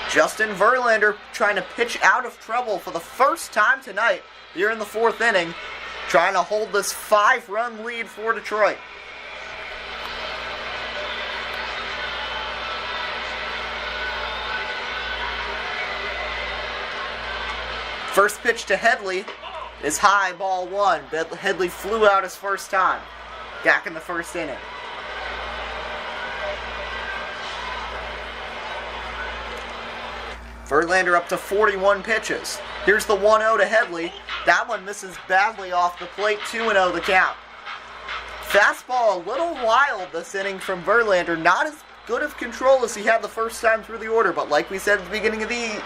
Justin Verlander trying to pitch out of trouble for the first time tonight here in the 4th inning, trying to hold this 5-run lead for Detroit. First pitch to Headley is high, ball 1. Headley flew out his first time back in the 1st inning. Verlander up to 41 pitches. Here's the 1-0 to Headley. That one misses badly off the plate, 2-0 the count. Fastball a little wild this inning from Verlander. Not as good of control as he had the first time through the order, but like we said at the beginning of the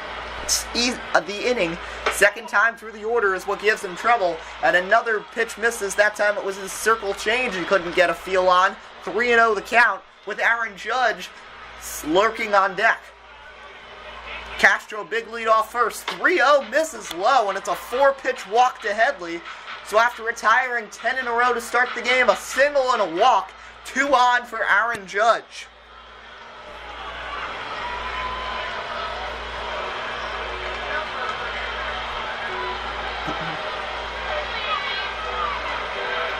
inning, second time through the order is what gives him trouble. And another pitch misses. That time it was his circle change he couldn't get a feel on. 3-0 the count with Aaron Judge lurking on deck. Castro, big lead off first. 3-0 misses low, and it's a 4-pitch walk to Headley. So after retiring 10 in a row to start the game, a single and a walk, 2 on for Aaron Judge.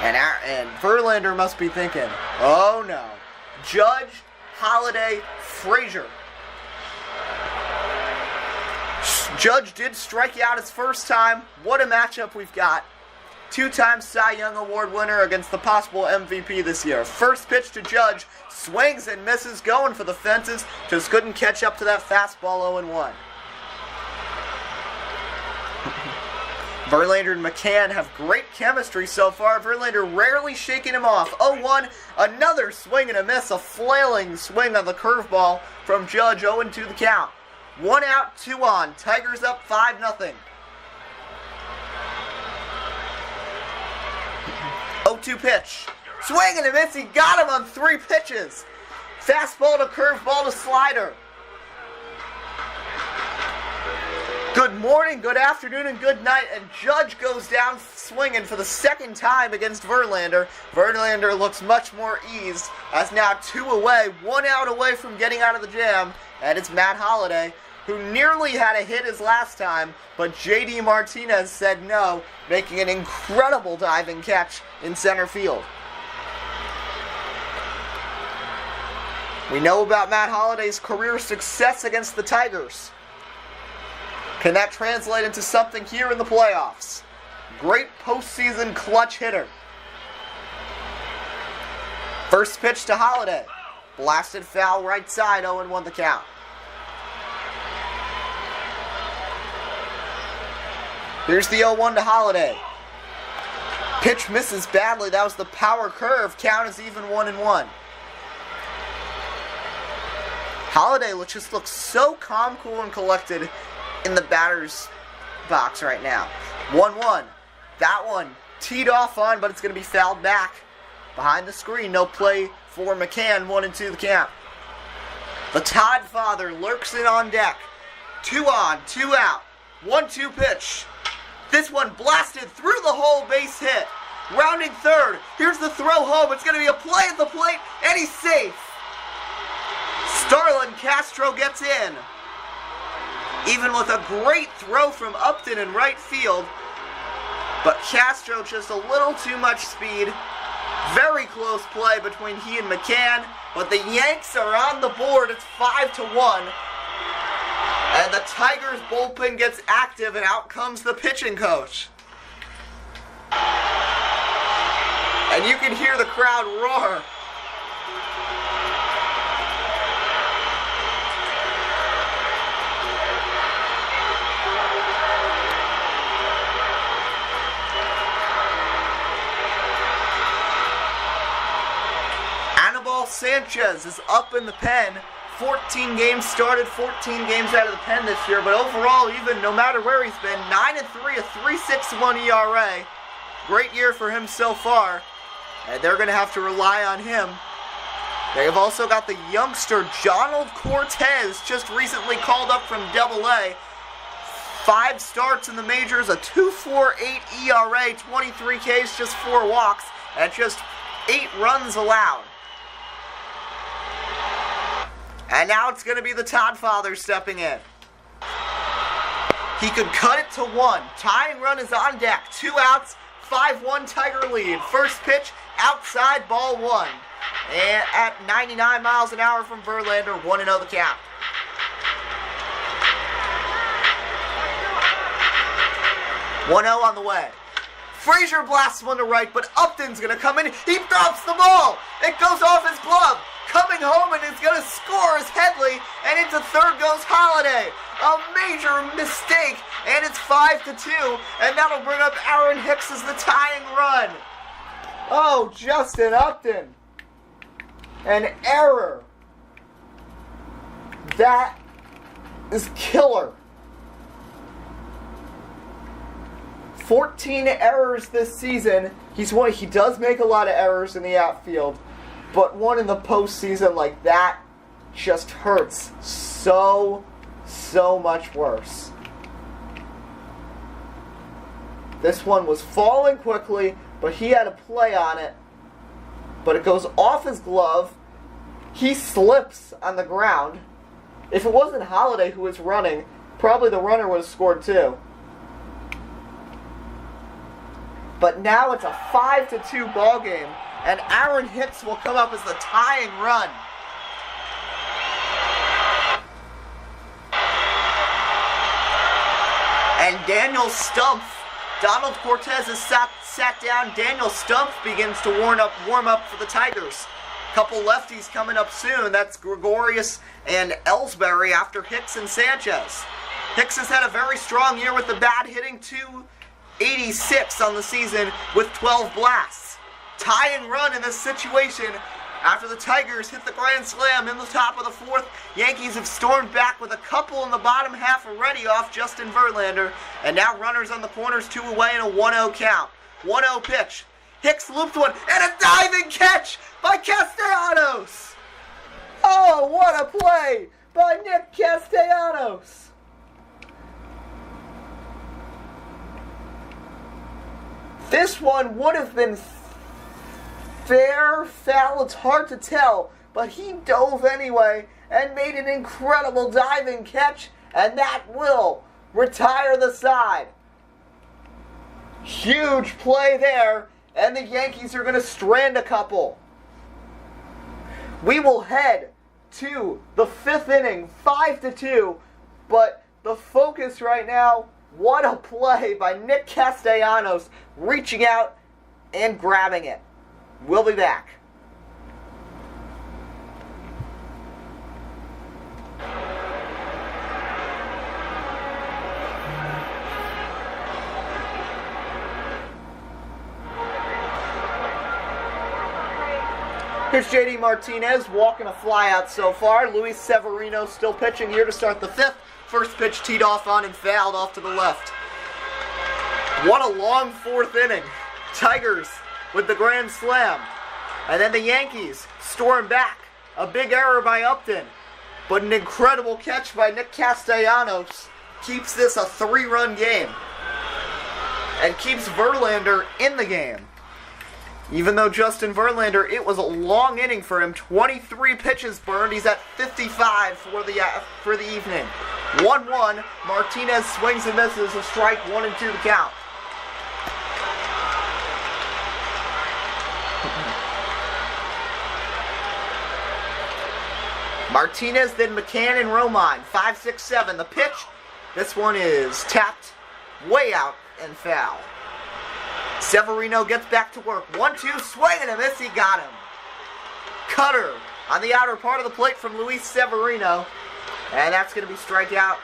And Verlander must be thinking, oh no. Judge, Holiday, Frazier. Judge did strike out his first time. What a matchup we've got. 2-time Cy Young Award winner against the possible MVP this year. First pitch to Judge, swings and misses, going for the fences. Just couldn't catch up to that fastball 0-1. Verlander and McCann have great chemistry so far. Verlander rarely shaking him off. 0-1, another swing and a miss. A flailing swing on the curveball from Judge. 0-2 the count. 1 out, 2 on. Tigers up 5-0. 0-2 pitch. Swing and a miss. He got him on 3 pitches. Fastball to curveball to slider. Good morning, good afternoon, and good night. And Judge goes down swinging for the second time against Verlander. Verlander looks much more eased as now 2 away, 1 out away from getting out of the jam. And it's Matt Holliday, who nearly had a hit his last time, but J.D. Martinez said no, making an incredible diving catch in center field. We know about Matt Holliday's career success against the Tigers. Can that translate into something here in the playoffs? Great postseason clutch hitter. First pitch to Holliday. Blasted foul right side, 0-1 the count. Here's the 0-1 to Holliday. Pitch misses badly. That was the power curve. Count is even 1-1. Holliday just looks so calm, cool, and collected in the batter's box right now. 1-1. That one teed off on, but it's going to be fouled back. Behind the screen, no play for McCann. 1-2 the count. The Todd father lurks in on deck. 2 on, 2 out. 1-2 pitch. This one blasted through the hole, base hit. Rounding third. Here's the throw home. It's going to be a play at the plate, and he's safe. Starlin Castro gets in. Even with a great throw from Upton in right field. But Castro just a little too much speed. Very close play between he and McCann. But the Yanks are on the board. It's 5-1. And the Tigers bullpen gets active, and out comes the pitching coach. And you can hear the crowd roar. Sanchez is up in the pen. 14 games started, 14 games out of the pen this year, but overall, even no matter where he's been, 9-3, a 3.61 ERA. Great year for him so far, and they're going to have to rely on him. They've also got the youngster Jonald Cortez, just recently called up from AA. 5 starts in the majors, a 2.48 ERA, 23 Ks, just 4 walks, and just 8 runs allowed. And now it's going to be the Todd father stepping in. He could cut it to 1. Tying run is on deck. 2 outs, 5-1 Tiger lead. First pitch, outside, ball 1. And at 99 miles an hour from Verlander, 1-0 the count. One 0 on the way. Frazier blasts one to right, but Upton's going to come in. He drops the ball. It goes off his glove. Coming home, and he's going to score is Headley, and into third goes Holliday. A major mistake, and it's 5-2, and that'll bring up Aaron Hicks as the tying run. Oh, Justin Upton. An error. That is killer. 14 errors this season. He does make a lot of errors in the outfield. but one in the postseason like that just hurts so much worse. This one was falling quickly, but he had a play on it. But it goes off his glove. He slips on the ground. If it wasn't Holiday who was running, probably the runner would have scored too. But now it's a 5-2 ball game, and Aaron Hicks will come up as the tying run. And Daniel Stumpf, Donald Cortez has sat down. Daniel Stumpf begins to warm up for the Tigers. Couple lefties coming up soon. That's Gregorius and Ellsbury after Hicks and Sanchez. Hicks has had a very strong year with the bat, hitting .286 on the season with 12 blasts. Tie and run in this situation after the Tigers hit the grand slam in the top of the fourth. Yankees have stormed back with a couple in the bottom half already off Justin Verlander. And now runners on the corners, 2 away and a 1-0 count. 1-0 pitch. Hicks looped one, and a diving catch by Castellanos! Oh, what a play by Nick Castellanos! This one would have been fair, foul, it's hard to tell, but he dove anyway and made an incredible diving catch, and that will retire the side. Huge play there. And the Yankees are going to strand a couple. We will head to the 5th inning, 5-2. But the focus right now, what a play by Nick Castellanos, reaching out and grabbing it. We'll be back. Here's J.D. Martinez walking a flyout so far. Luis Severino still pitching here to start the 5th. First pitch teed off on and fouled off to the left. What a long 4th inning. Tigers with the grand slam. And then the Yankees storm back. A big error by Upton. But an incredible catch by Nick Castellanos keeps this a 3-run game. And keeps Verlander in the game. Even though Justin Verlander, it was a long inning for him. 23 pitches burned. He's at 55 for the evening. 1-1. Martinez swings and misses. A strike, 1-2 to count. Martinez, then McCann and Romine. 5, 6, 7. The pitch. This one is tapped way out and foul. Severino gets back to work. 1-2, swing and a miss. He got him. Cutter on the outer part of the plate from Luis Severino. And that's going to be strikeout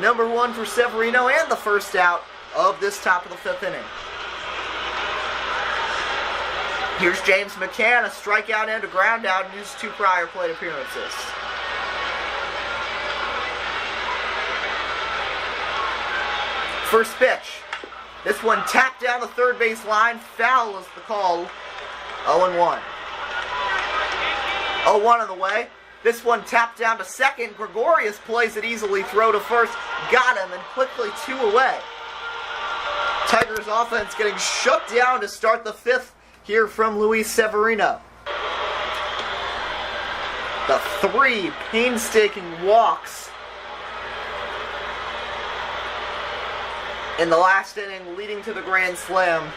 number 1 for Severino and the first out of this top of the 5th inning. Here's James McCann, a strikeout and a ground out in his 2 prior plate appearances. First pitch. This one tapped down the third base line. Foul is the call. 0-1. 0-1 on the way. This one tapped down to second. Gregorius plays it easily. Throw to first. Got him, and quickly 2 away. Tigers offense getting shut down to start the 5th here from Luis Severino. The 3 painstaking walks in the last inning, leading to the grand slam.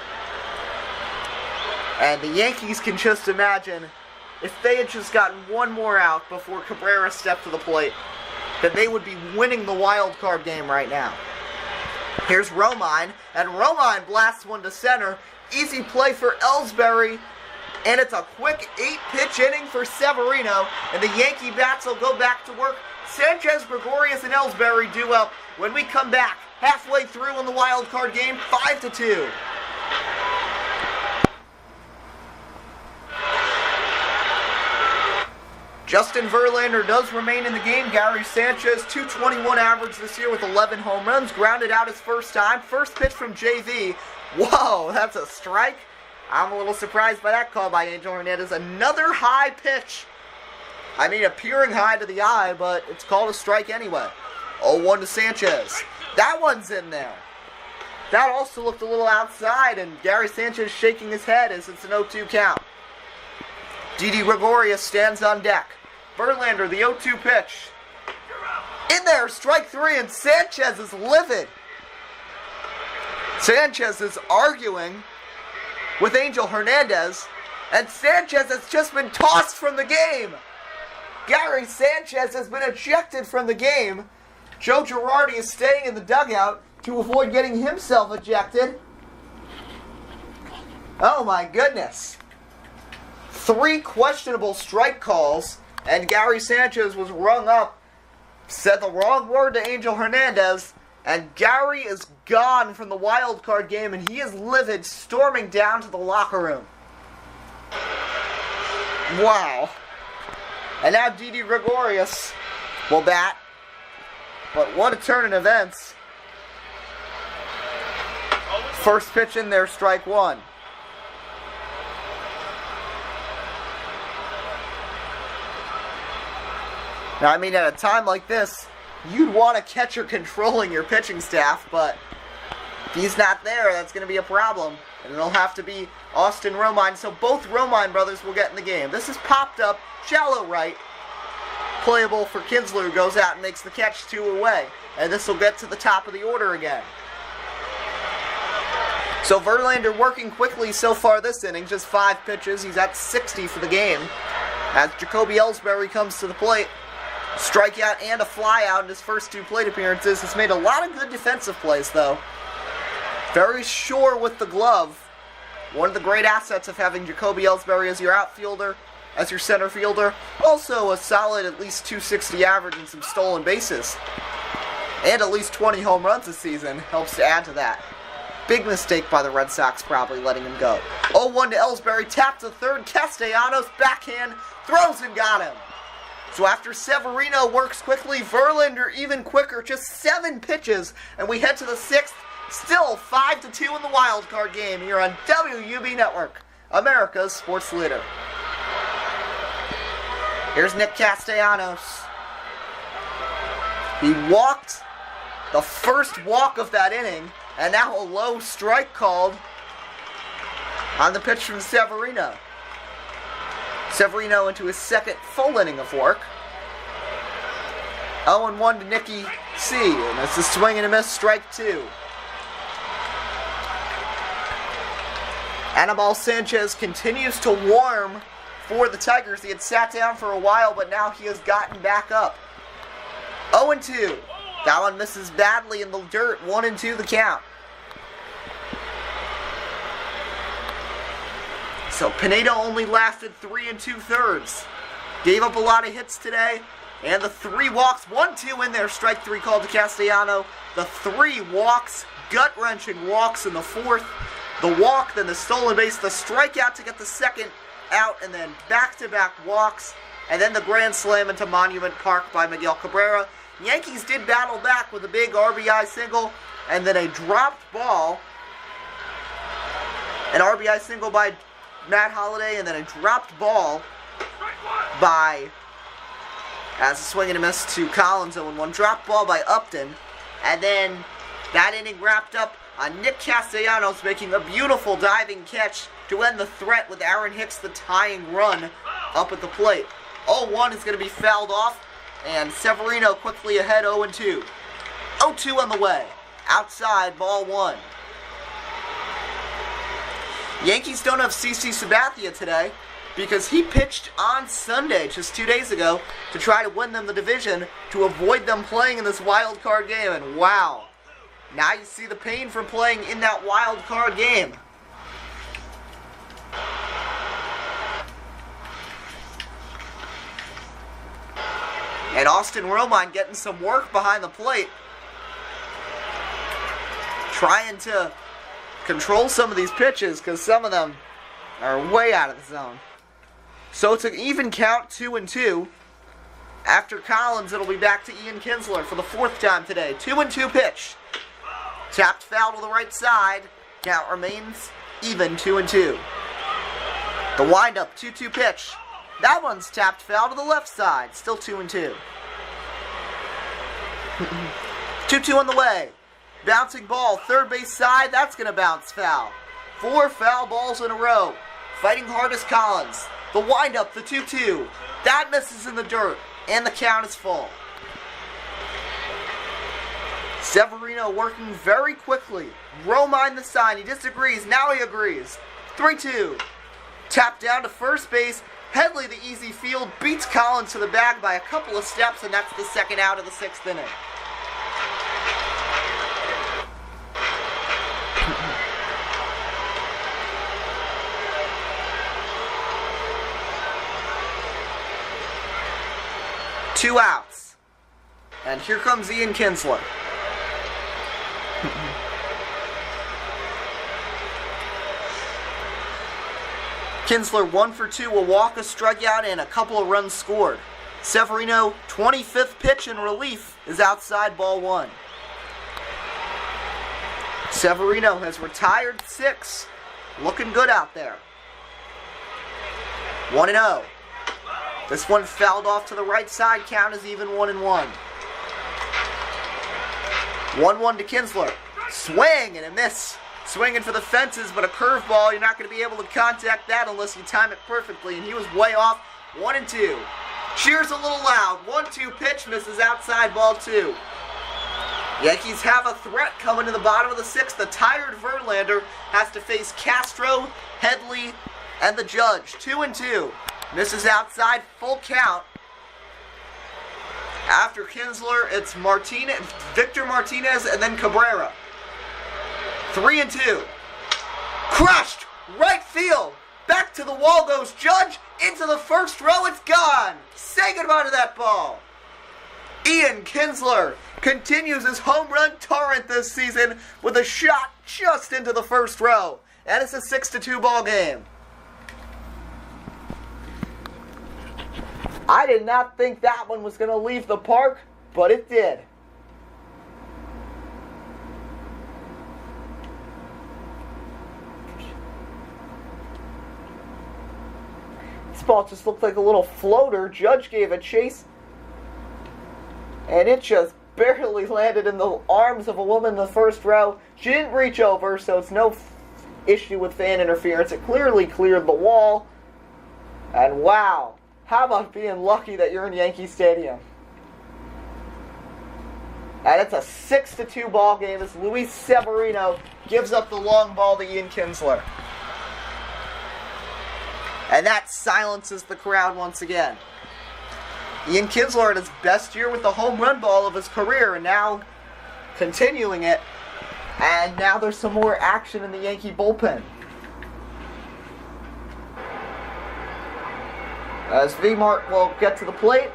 And the Yankees can just imagine, if they had just gotten 1 more out before Cabrera stepped to the plate, that they would be winning the wild card game right now. Here's Romine, and Romine blasts one to center. Easy play for Ellsbury, and it's a quick 8-pitch inning for Severino, and the Yankee bats will go back to work. Sanchez, Gregorius, and Ellsbury due up when we come back halfway through in the wild card game, 5-2. Justin Verlander does remain in the game. Gary Sanchez, .221 average this year with 11 home runs. Grounded out his first time. First pitch from JV. Whoa, that's a strike. I'm a little surprised by that call by Angel Hernandez. Another high pitch. I mean, appearing high to the eye, but it's called a strike anyway. 0-1 to Sanchez. That one's in there. That also looked a little outside, and Gary Sanchez shaking his head as it's an 0-2 count. Didi Gregorius stands on deck. Verlander, the 0-2 pitch. In there, strike 3, and Sanchez is livid. Sanchez is arguing with Angel Hernandez, and Sanchez has just been tossed from the game. Gary Sanchez has been ejected from the game. Joe Girardi is staying in the dugout to avoid getting himself ejected. Oh my goodness. 3 questionable strike calls, and Gary Sanchez was rung up, said the wrong word to Angel Hernandez, and Gary is gone from the wild card game, and he is livid, storming down to the locker room. Wow. And now Didi Gregorius will bat. But what a turn in events. First pitch in there, strike 1. Now, I mean, at a time like this, you'd want a catcher controlling your pitching staff, but if he's not there, that's going to be a problem. And it'll have to be Austin Romine, so both Romine brothers will get in the game. This is popped up, shallow right, playable for Kinsler, who goes out and makes the catch 2 away. And this will get to the top of the order again. So Verlander working quickly so far this inning, just 5 pitches. He's at 60 for the game. As Jacoby Ellsbury comes to the plate, strikeout and a flyout in his first 2 plate appearances. He's made a lot of good defensive plays, though. Very sure with the glove. One of the great assets of having Jacoby Ellsbury as your outfielder, as your center fielder. Also a solid at least 260 average and some stolen bases. And at least 20 home runs this season helps to add to that. Big mistake by the Red Sox probably letting him go. 0-1 to Ellsbury, tapped to third. Castellanos backhand, throws and got him. So after Severino works quickly, Verlander even quicker, just 7 pitches, and we head to the 6th. Still 5-2 in the wild card game here on WUB Network, America's sports leader. Here's Nick Castellanos. He walked the first walk of that inning, and now a low strike called on the pitch from Severino. Severino into his second full inning of work. 0-1 to Nicky C, and it's a swing and a miss, strike 2. Anibal Sanchez continues to warm for the Tigers. He had sat down for a while, but now he has gotten back up. 0-2. That one misses badly in the dirt. 1-2 the count. So Pinedo only lasted 3 2/3. Gave up a lot of hits today. And the 3 walks, 1-2 in there. Strike 3 called to Castellano. The 3 walks, gut-wrenching walks in the 4th. The walk, then the stolen base, the strikeout to get the second out, and then back-to-back walks, and then the grand slam into Monument Park by Miguel Cabrera. Yankees did battle back with a big RBI single, and then a dropped ball. An RBI single by Matt Holliday, and then a dropped ball by, as a swing and a miss to Collins, 0-1. Dropped ball by Upton, and then that inning wrapped up on Nick Castellanos making a beautiful diving catch to end the threat with Aaron Hicks, the tying run, up at the plate. 0-1 is going to be fouled off, and Severino quickly ahead, 0-2. 0-2 on the way. Outside, ball 1. Yankees don't have CC Sabathia today because he pitched on Sunday, just 2 days ago, to try to win them the division, to avoid them playing in this wild card game, and wow. Now you see the pain from playing in that wild card game. And Austin Romine getting some work behind the plate. Trying to control some of these pitches because some of them are way out of the zone. So it's an even count, 2-2. After Collins, it'll be back to Ian Kinsler for the 4th time today. 2-2 pitch. Tapped foul to the right side. Count remains even, 2-2. The windup, 2-2 pitch. That one's tapped foul to the left side. Still 2-2. 2-2 on the way. Bouncing ball, third base side. That's going to bounce foul. 4 foul balls in a row. Fighting hard as Collins. The windup, the 2-2. That misses in the dirt. And the count is full. Severino working very quickly. Romine the sign. He disagrees. Now he agrees. 3-2. Tap down to first base. Headley, the easy field, beats Collins to the bag by a couple of steps, and that's the second out of the 6th inning. Two outs. And here comes Ian Kinsler. Kinsler 1 for 2, a walk, a strikeout, and a couple of runs scored. Severino, 25th pitch in relief, is outside ball 1. Severino has retired 6. Looking good out there. 1-0. This one fouled off to the right side. Count is even 1-1. 1-1 to Kinsler. Swing and a miss. Swinging for the fences, but a curveball, you're not going to be able to contact that unless you time it perfectly, and he was way off. 1-2. Cheers a little loud. 1-2 pitch, misses outside ball 2. Yankees have a threat coming to the bottom of the 6th. The tired Verlander has to face Castro, Headley, and the Judge. 2-2. Misses outside, full count. After Kinsler, it's Victor Martinez, and then Cabrera. 3-2. Crushed! Right field! Back to the wall goes Judge. Into the first row, it's gone! Say goodbye to that ball! Ian Kinsler continues his home run torrent this season with a shot just into the first row. And it's a 6-2 ball game. I did not think that one was going to leave the park, but it did. This ball just looked like a little floater. Judge gave a chase, and it just barely landed in the arms of a woman in the first row. She didn't reach over, so it's no issue with fan interference. It clearly cleared the wall. And wow, how about being lucky that you're in Yankee Stadium? And it's a 6-2 ball game as Luis Severino gives up the long ball to Ian Kinsler. And that silences the crowd once again. Ian Kinsler at his best year with the home run ball of his career, and now continuing it. And now there's some more action in the Yankee bullpen. As V-Mart will get to the plate.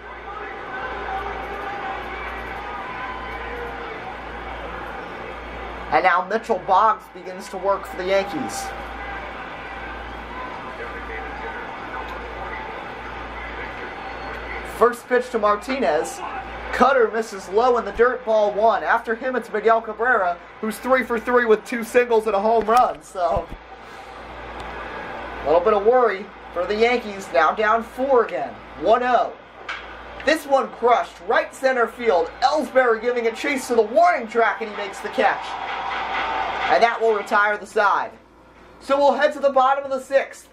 And now Mitchell Boggs begins to work for the Yankees. First pitch to Martinez. Cutter misses low in the dirt, ball 1. After him, it's Miguel Cabrera, who's 3 for 3 with 2 singles and a home run. So, a little bit of worry for the Yankees, now down 4 again. 1-0. This one crushed, right center field. Ellsbury giving a chase to the warning track, and he makes the catch. And that will retire the side. So we'll head to the bottom of the 6th.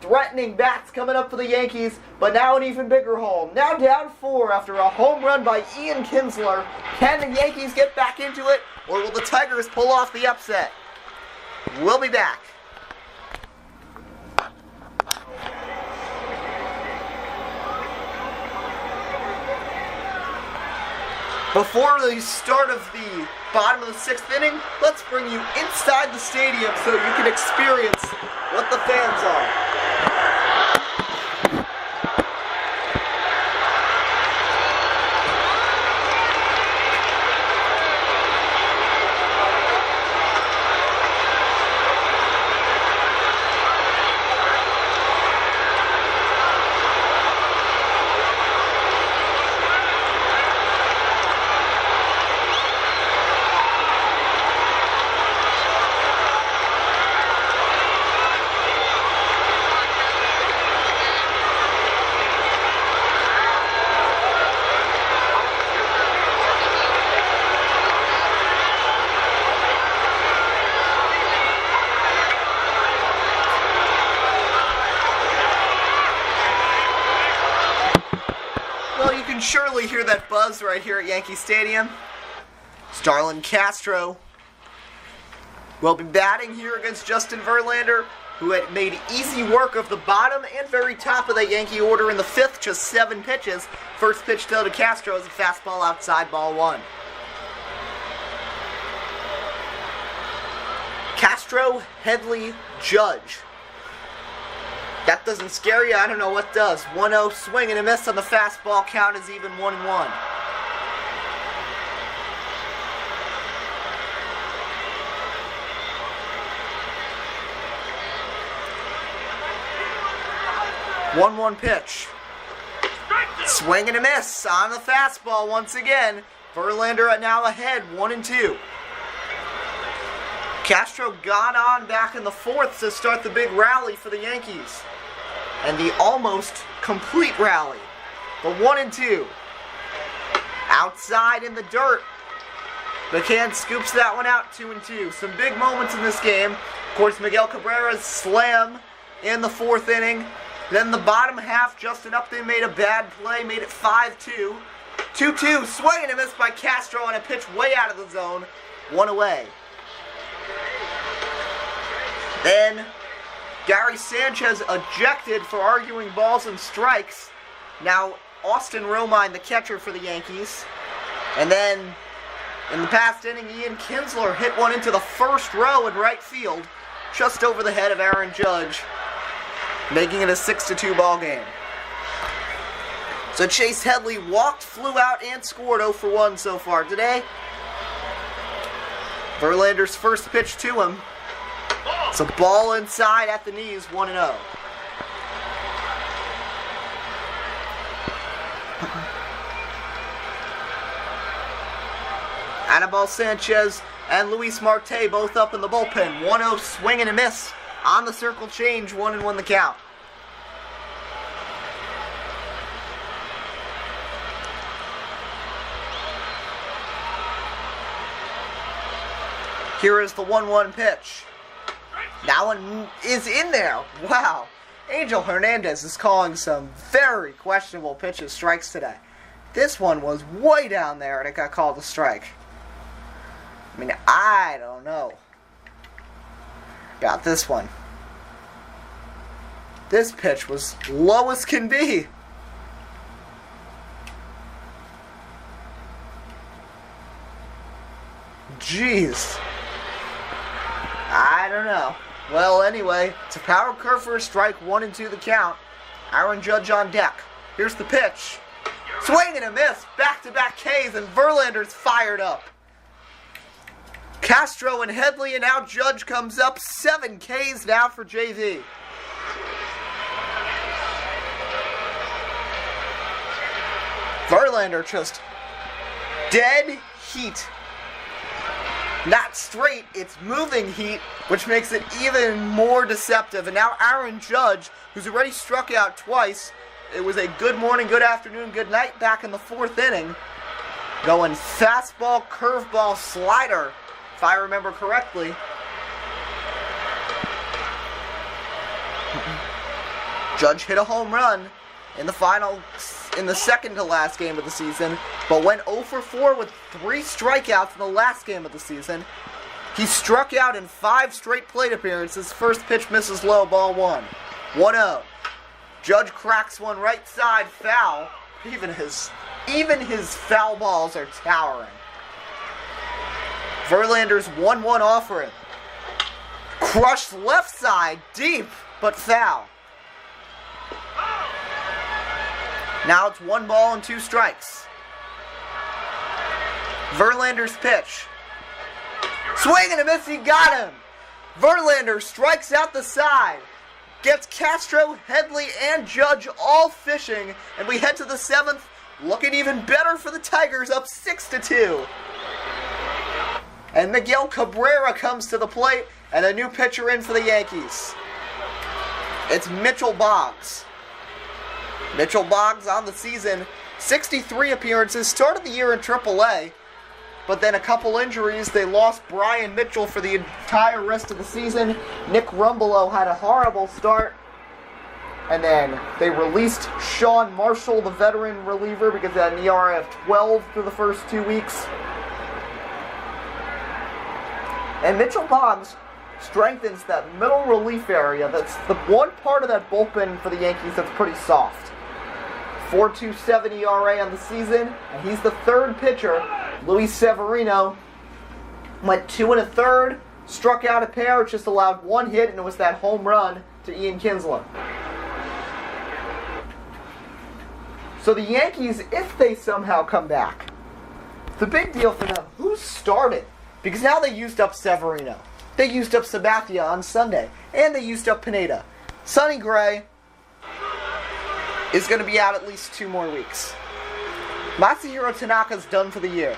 Threatening bats coming up for the Yankees, but now an even bigger hole. Now down 4 after a home run by Ian Kinsler. Can the Yankees get back into it, or will the Tigers pull off the upset? We'll be back. Before the start of the bottom of the 6th inning, let's bring you inside the stadium so you can experience what the fans are. can surely hear that buzz right here at Yankee Stadium. Starlin Castro will be batting here against Justin Verlander, who had made easy work of the bottom and very top of that Yankee order in the fifth, just 7 pitches. First pitch though to Castro is a fastball outside, ball 1. Castro, Headley, Judge. That doesn't scare you, I don't know what does. 1-0 swing and a miss on the fastball, count is even 1-1. One pitch. Swing and a miss on the fastball once again. Verlander now ahead, 1-2. Castro got on back in the fourth to start the big rally for the Yankees. And the almost complete rally. The 1-2. Outside in the dirt. McCann scoops that one out, 2-2. Some big moments in this game. Of course, Miguel Cabrera's slam in the 4th inning. Then the bottom half, Justin Upton made a bad play, made it 5-2. 2-2, swing and a miss by Castro on a pitch way out of the zone. 1 away. Then Gary Sanchez ejected for arguing balls and strikes. Now Austin Romine, the catcher for the Yankees. And then in the past inning, Ian Kinsler hit one into the first row in right field, just over the head of Aaron Judge, making it a 6-2 ball game. So Chase Headley walked, flew out, and scored 0 for 1 so far today. Verlander's first pitch to him. It's a ball inside at the knees, 1-0. Anibal Sanchez and Luis Marte both up in the bullpen. 1-0 swing and a miss on the circle change, 1-1 the count. Here is the 1-1 pitch. That one is in there. Wow. Angel Hernandez is calling some very questionable pitches, strikes today. This one was way down there and it got called a strike. I mean, I don't know about this one. This pitch was low as can be. Jeez. I don't know. Well, anyway, it's a power curve for a strike, 1-2 the count. Aaron Judge on deck. Here's the pitch. Swing and a miss. Back-to-back Ks, and Verlander's fired up. Castro and Headley, and now Judge comes up. 7 Ks now for JV. Verlander just dead heat. Not straight, it's moving heat, which makes it even more deceptive. And now Aaron Judge, who's already struck out twice, it was a good morning, good afternoon, good night back in the 4th inning. Going fastball, curveball, slider, if I remember correctly. Judge hit a home run in the second to last game of the season, but went 0 for 4 with 3 strikeouts in the last game of the season. He struck out in 5 straight plate appearances. First pitch misses low, ball 1. 1-0. Judge cracks one right side, foul. Even his foul balls are towering. Verlander's 1-1 offering. Crushed left side, deep, but foul. Now it's 1 ball and 2 strikes. Verlander's pitch. Swing and a miss, he got him. Verlander strikes out the side. Gets Castro, Headley, and Judge all fishing. And we head to the 7th. Looking even better for the Tigers, up 6-2. And Miguel Cabrera comes to the plate. And a new pitcher in for the Yankees. It's Mitchell Boggs. Mitchell Boggs on the season, 63 appearances, started the year in AAA, but then a couple injuries. They lost Brian Mitchell for the entire rest of the season. Nick Rumbelow had a horrible start. And then they released Sean Marshall, the veteran reliever, because they had an ERA of 12 through the first 2 weeks. And Mitchell Boggs strengthens that middle relief area. That's the one part of that bullpen for the Yankees that's pretty soft. 4.27 ERA on the season, and he's the third pitcher. Luis Severino went 2 1/3, struck out a pair, just allowed 1 hit, and it was that home run to Ian Kinsler. So the Yankees, if they somehow come back, the big deal for them, who started? Because now they used up Severino. They used up Sabathia on Sunday. And they used up Pineda. Sonny Gray is going to be out at least 2 more weeks. Masahiro Tanaka's done for the year.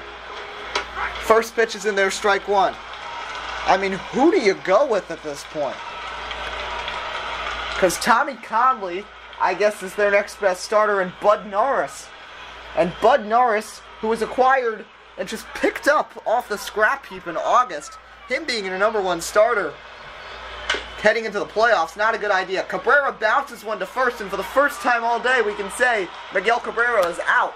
First pitch is in there, strike 1. I mean, who do you go with at this point? Because Tommy Conley, I guess, is their next best starter, and Bud Norris. And Bud Norris, who was acquired and just picked up off the scrap heap in August, him being a number 1 starter heading into the playoffs, not a good idea. Cabrera bounces one to first, and for the first time all day, we can say Miguel Cabrera is out.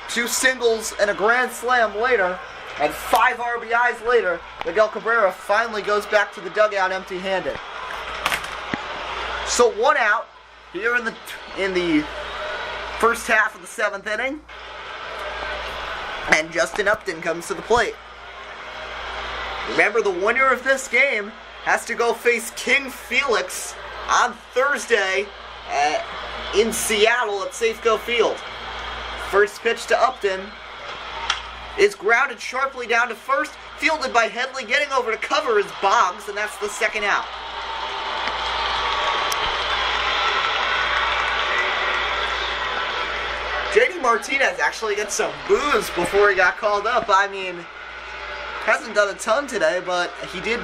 2 singles and a grand slam later, and 5 RBIs later, Miguel Cabrera finally goes back to the dugout empty-handed. So 1 out here in the first half of the 7th inning, and Justin Upton comes to the plate. Remember, the winner of this game has to go face King Felix on Thursday in Seattle at Safeco Field. First pitch to Upton is grounded sharply down to first, fielded by Headley, getting over to cover is Boggs, and that's the 2nd out. JD Martinez actually gets some boos before he got called up. I mean, hasn't done a ton today, but he did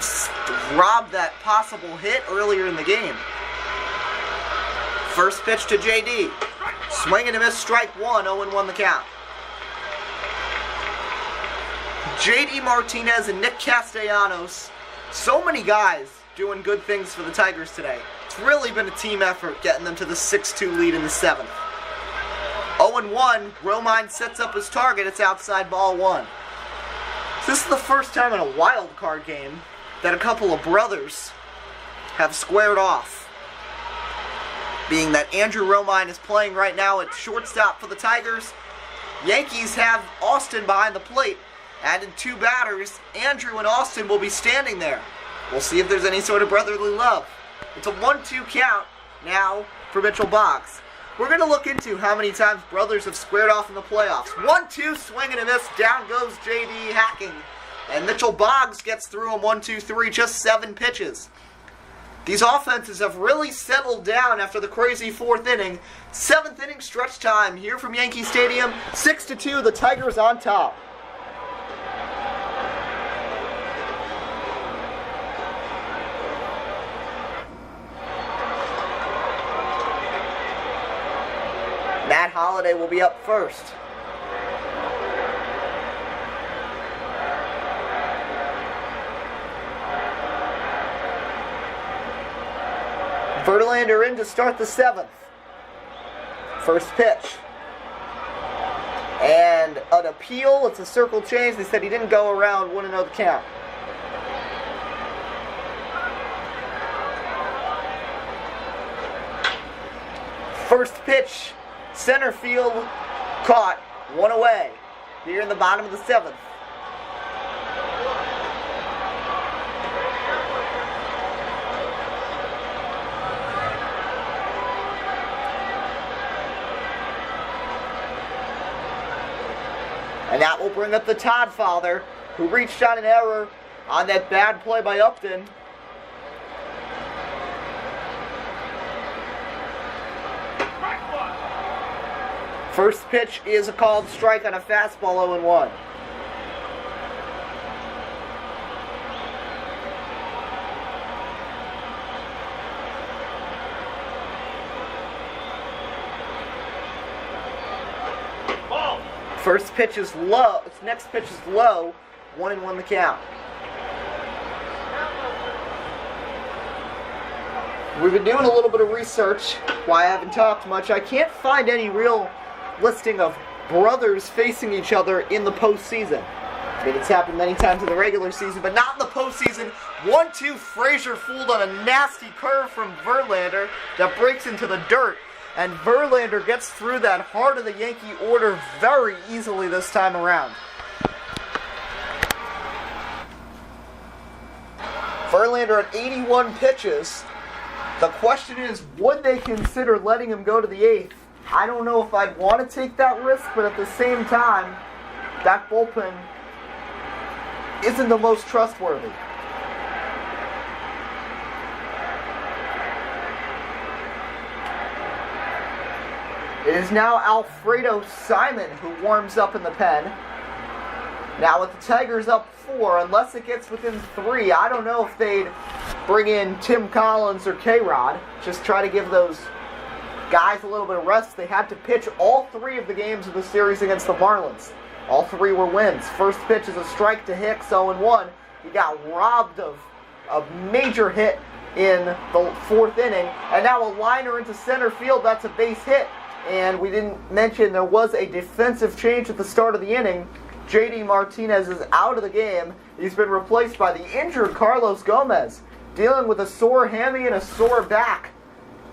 rob that possible hit earlier in the game. First pitch to JD. Swing and a miss, strike 1, 0-1 the count. JD Martinez and Nick Castellanos, so many guys doing good things for the Tigers today. It's really been a team effort getting them to the 6-2 lead in the 7th. 0-1, Romine sets up his target, it's outside ball 1. So this is the first time in a wild card game that a couple of brothers have squared off. Being that Andrew Romine is playing right now at shortstop for the Tigers, Yankees have Austin behind the plate. Added 2 batters, Andrew and Austin will be standing there. We'll see if there's any sort of brotherly love. It's a 1-2 count now for Mitchell Boggs. We're going to look into how many times brothers have squared off in the playoffs. 1-2, swing and a miss, down goes JD hacking. And Mitchell Boggs gets through him 1-2-3, just 7 pitches. These offenses have really settled down after the crazy 4th inning. 7th inning stretch time here from Yankee Stadium. 6-2, the Tigers on top. Matt Holliday will be up first. Verlander in to start the 7th. First pitch. And an appeal, it's a circle change. They said he didn't go around, 1-0 the count. First pitch. Center field, caught, 1 away, here in the bottom of the 7th. And that will bring up the Todd father, who reached on an error on that bad play by Upton. First pitch is a called strike on a fastball, 0-1. Ball. First pitch is low. Its next pitch is low. 1-1 the count. We've been doing a little bit of research, why I haven't talked much. I can't find any real listing of brothers facing each other in the postseason. I mean, it's happened many times in the regular season, but not in the postseason. 1-2, Frazier fooled on a nasty curve from Verlander that breaks into the dirt. And Verlander gets through that heart of the Yankee order very easily this time around. Verlander at 81 pitches. The question is, would they consider letting him go to the 8th? I don't know if I'd want to take that risk, but at the same time, that bullpen isn't the most trustworthy. It is now Alfredo Simon who warms up in the pen. Now with the Tigers up 4, unless it gets within 3, I don't know if they'd bring in Tim Collins or K-Rod. Just try to give those guys a little bit of rest. They had to pitch all 3 of the games of the series against the Marlins. All 3 were wins. First pitch is a strike to Hicks, 0-1. He got robbed of a major hit in the 4th inning. And now a liner into center field, that's a base hit. And we didn't mention there was a defensive change at the start of the inning. J.D. Martinez is out of the game. He's been replaced by the injured Carlos Gomez, dealing with a sore hammy and a sore back.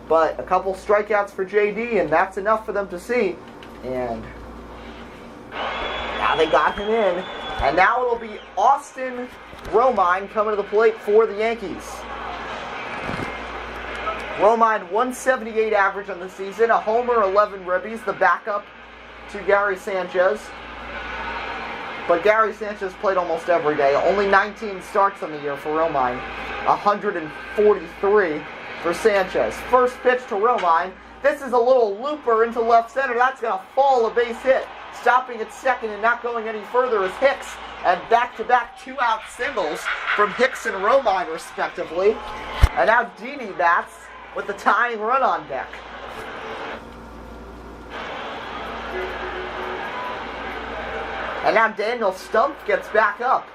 But a couple strikeouts for J.D., and that's enough for them to see. And now they got him in. And now it'll be Austin Romine coming to the plate for the Yankees. Romine, 178 average on the season, a homer, 11 ribbies, the backup to Gary Sanchez. But Gary Sanchez played almost every day. Only 19 starts on the year for Romine. 143 for Sanchez. First pitch to Romine. This is a little looper into left center. That's going to fall, a base hit. Stopping at second and not going any further is Hicks. And back-to-back 2-out singles from Hicks and Romine, respectively. And now Didi bats with the tying run on deck. And now Daniel Stumpf gets back up.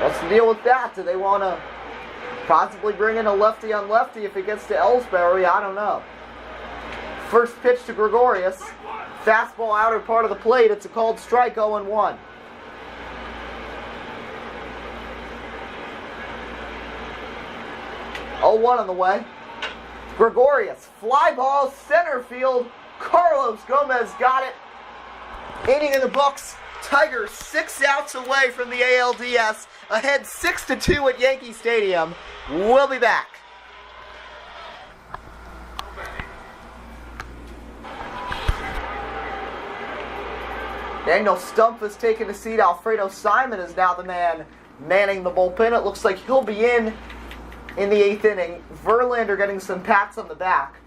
What's the deal with that? Do they want to possibly bring in a lefty on lefty if it gets to Ellsbury? I don't know. First pitch to Gregorius. Fastball outer part of the plate. It's a called strike, 0-1. On the way. Gregorius, fly ball, center field. Carlos Gomez got it. Inning in the books. Tigers 6 outs away from the ALDS. Ahead 6-2 at Yankee Stadium. We'll be back. Daniel Stumpf has taken a seat. Alfredo Simon is now the man manning the bullpen. It looks like he'll be in the 8th inning. Verlander getting some pats on the back.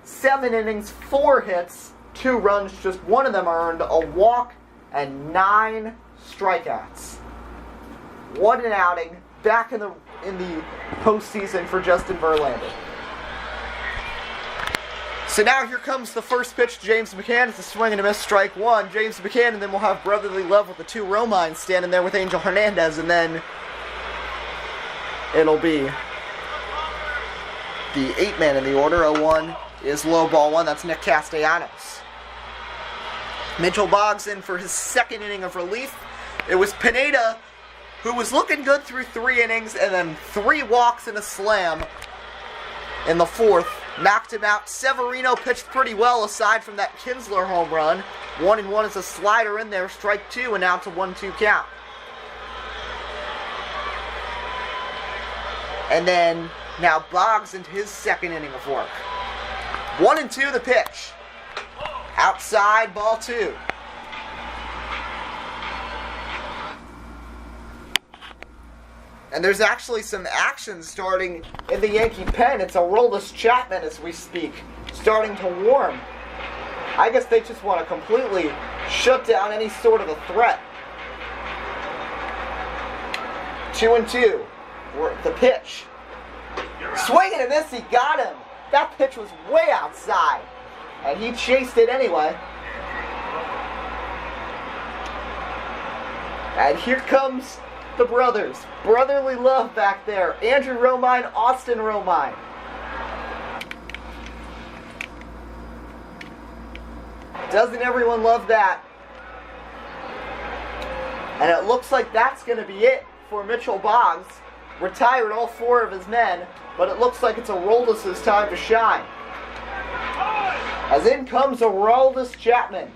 7 innings, 4 hits, 2 runs, just one of them earned, a walk, and 9 strikeouts. What an outing. Back in the postseason for Justin Verlander. So now here comes the first pitch to James McCann. It's a swing and a miss, strike 1. James McCann, and then we'll have brotherly love with the 2 Romines standing there with Angel Hernandez, and then it'll be the 8-man in the order. 0-1 is low ball 1. That's Nick Castellanos. Mitchell Boggs in for his 2nd inning of relief. It was Pineda who was looking good through 3 innings, and then 3 walks and a slam in the 4th. Knocked him out. Severino pitched pretty well aside from that Kinsler home run. 1-1 is a slider in there. Strike 2, and now it's a 1-2 count. And then now Boggs into his 2nd inning of work. 1-2 the pitch. Outside, ball 2. And there's actually some action starting in the Yankee pen. It's Aroldis Chapman as we speak, starting to warm. I guess they just want to completely shut down any sort of a threat. 2-2. The pitch. Swing and a miss, he got him. That pitch was way outside. And he chased it anyway. And here comes the brothers. Brotherly love back there. Andrew Romine, Austin Romine. Doesn't everyone love that? And it looks like that's going to be it for Mitchell Boggs. Retired all 4 of his men, but it looks like it's Aroldis' time to shine. As in comes Aroldis Chapman.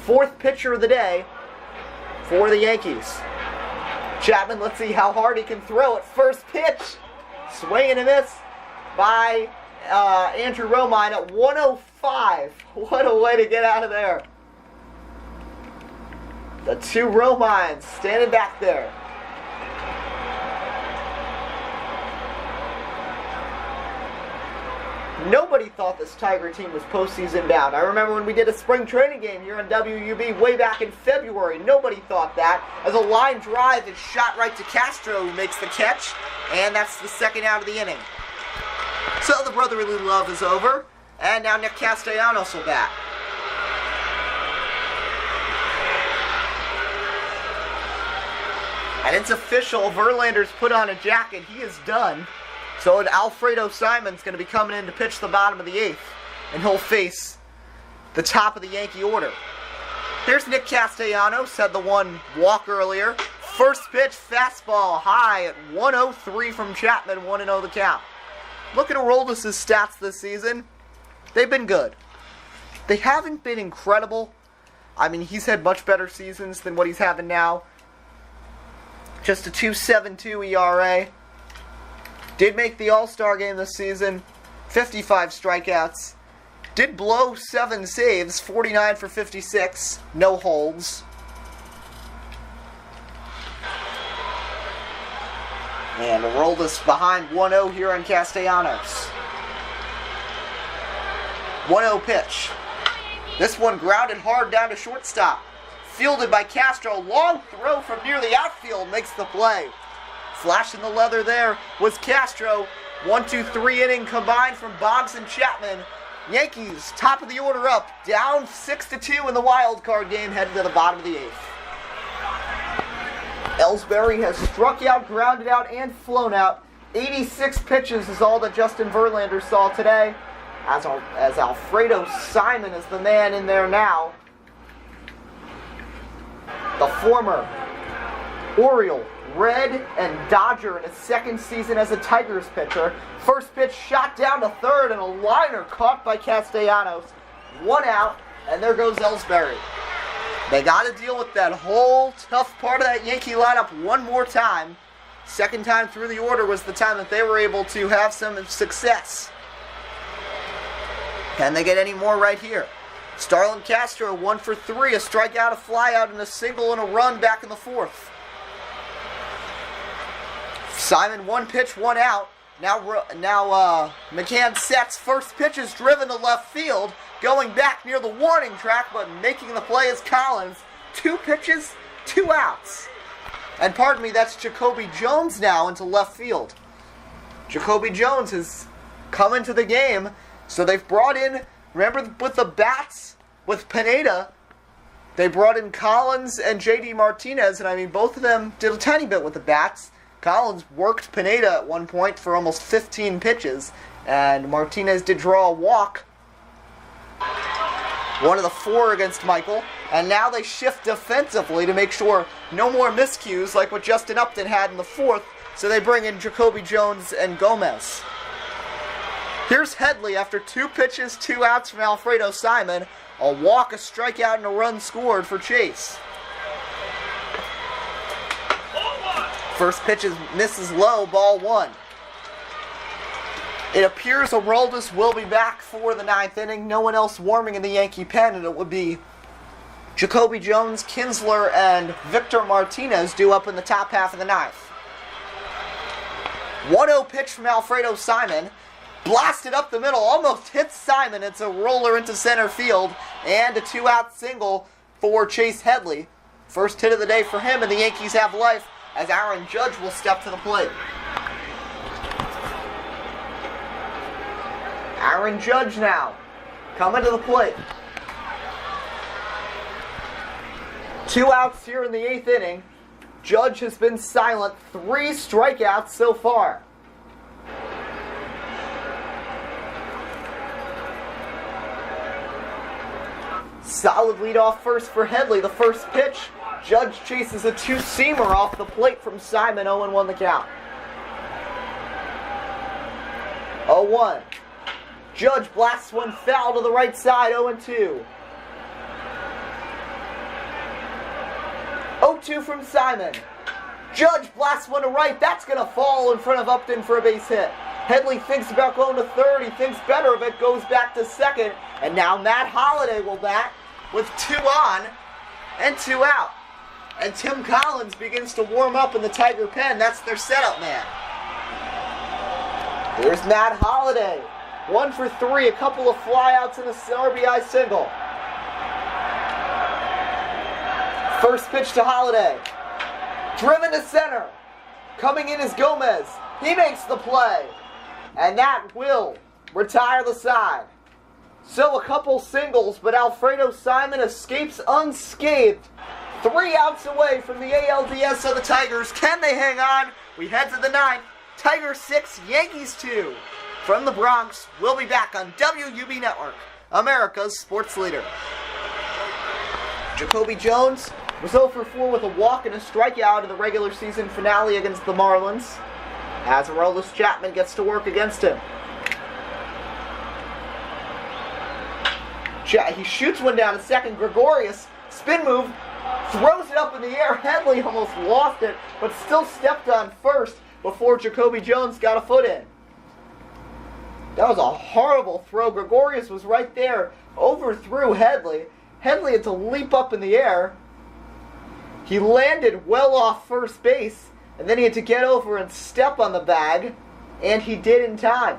4th pitcher of the day for the Yankees. Chapman, let's see how hard he can throw it. First pitch, swing and a miss by Andrew Romine at 105. What a way to get out of there. The 2 Romines standing back there. Nobody thought this Tiger team was postseason bound. I remember when we did a spring training game here on WUB way back in February. Nobody thought that. As a line drive is shot right to Castro, who makes the catch, and that's the 2nd out of the inning. So the brotherly love is over, and now Nick Castellanos will bat. And it's official. Verlander's put on a jacket. He is done. So Alfredo Simon's going to be coming in to pitch the bottom of the 8th. And he'll face the top of the Yankee order. Here's Nick Castellanos. Had the one walk earlier. First pitch, fastball high at 103 from Chapman. 1-0 the count. Look at Aroldis' stats this season. They've been good. They haven't been incredible. I mean, he's had much better seasons than what he's having now. Just a 2.72 ERA. Did make the All-Star game this season. 55 strikeouts. Did blow 7 saves. 49 for 56. No holds. And Aroldis behind 1-0 here on Castellanos. 1-0 pitch. This one grounded hard down to shortstop. Fielded by Castro. Long throw from near the outfield makes the play. Flashing the leather there was Castro. 1-2-3 inning combined from Boggs and Chapman. Yankees top of the order up. Down 6-2 in the wild card game, heading to the bottom of the 8th. Ellsbury has struck out, grounded out, and flown out. 86 pitches is all that Justin Verlander saw today. As Alfredo Simon is the man in there now. The former Oriole, Red, and Dodger in his 2nd season as a Tigers pitcher. First pitch shot down to 3rd and a liner caught by Castellanos. 1 out, and there goes Ellsbury. They got to deal with that whole tough part of that Yankee lineup one more time. 2nd time through the order was the time that they were able to have some success. Can they get any more right here? Starlin Castro 1 for 3, a strikeout, a flyout, and a single and a run back in the 4th. Simon 1 pitch, 1 out. Now McCann sets. First pitch is driven to left field. Going back near the warning track, but making the play is Collins. 2 pitches, 2 outs. And pardon me, that's Jacoby Jones now into left field. Jacoby Jones has come into the game. So they've brought in, remember with the bats, with Pineda, they brought in Collins and J.D. Martinez, and I mean, both of them did a tiny bit with the bats. Collins worked Pineda at one point for almost 15 pitches, and Martinez did draw a walk. One of the 4 against Michael, and now they shift defensively to make sure no more miscues like what Justin Upton had in the 4th, so they bring in Jacoby Jones and Gomez. Here's Headley after 2 pitches, 2 outs from Alfredo Simon. A walk, a strikeout, and a run scored for Chase. First pitch misses low, ball 1. It appears Aroldis will be back for the 9th inning. No one else warming in the Yankee pen, and it would be Jacoby Jones, Kinsler, and Victor Martinez due up in the top half of the 9th. 1-0 pitch from Alfredo Simon. Blasted up the middle, almost hits Simon. It's a roller into center field, and a 2-out single for Chase Headley. First hit of the day for him, and the Yankees have life as Aaron Judge will step to the plate. Aaron Judge now coming to the plate. 2 outs here in the 8th inning. Judge has been silent, 3 strikeouts so far. Solid lead off first for Headley. The first pitch, Judge chases a 2-seamer off the plate from Simon. 0-1 the count. 0-1. Judge blasts one foul to the right side. 0-2. 0-2 from Simon. Judge blasts one to right. That's going to fall in front of Upton for a base hit. Headley thinks about going to third. He thinks better of it, goes back to second. And now Matt Holliday will bat with 2 on and 2 out. And Tim Collins begins to warm up in the Tiger pen. That's their setup man. Here's Matt Holliday. 1 for 3, a couple of flyouts and a RBI single. First pitch to Holliday. Driven to center. Coming in is Gomez. He makes the play. And that will retire the side. So a couple singles, but Alfredo Simon escapes unscathed. 3 outs away from the ALDS of the Tigers. Can they hang on? We head to the 9th. Tigers 6, Yankees 2. From the Bronx, we'll be back on WUB Network, America's sports leader. Jacoby Jones was 0 for 4 with a walk and a strikeout in the regular season finale against the Marlins. As Aroldis Chapman gets to work against him. He shoots one down to second. Gregorius, spin move, throws it up in the air. Headley almost lost it, but still stepped on first before Jacoby Jones got a foot in. That was a horrible throw. Gregorius was right there, overthrew Headley. Headley had to leap up in the air. He landed well off first base, and then he had to get over and step on the bag, and he did in time.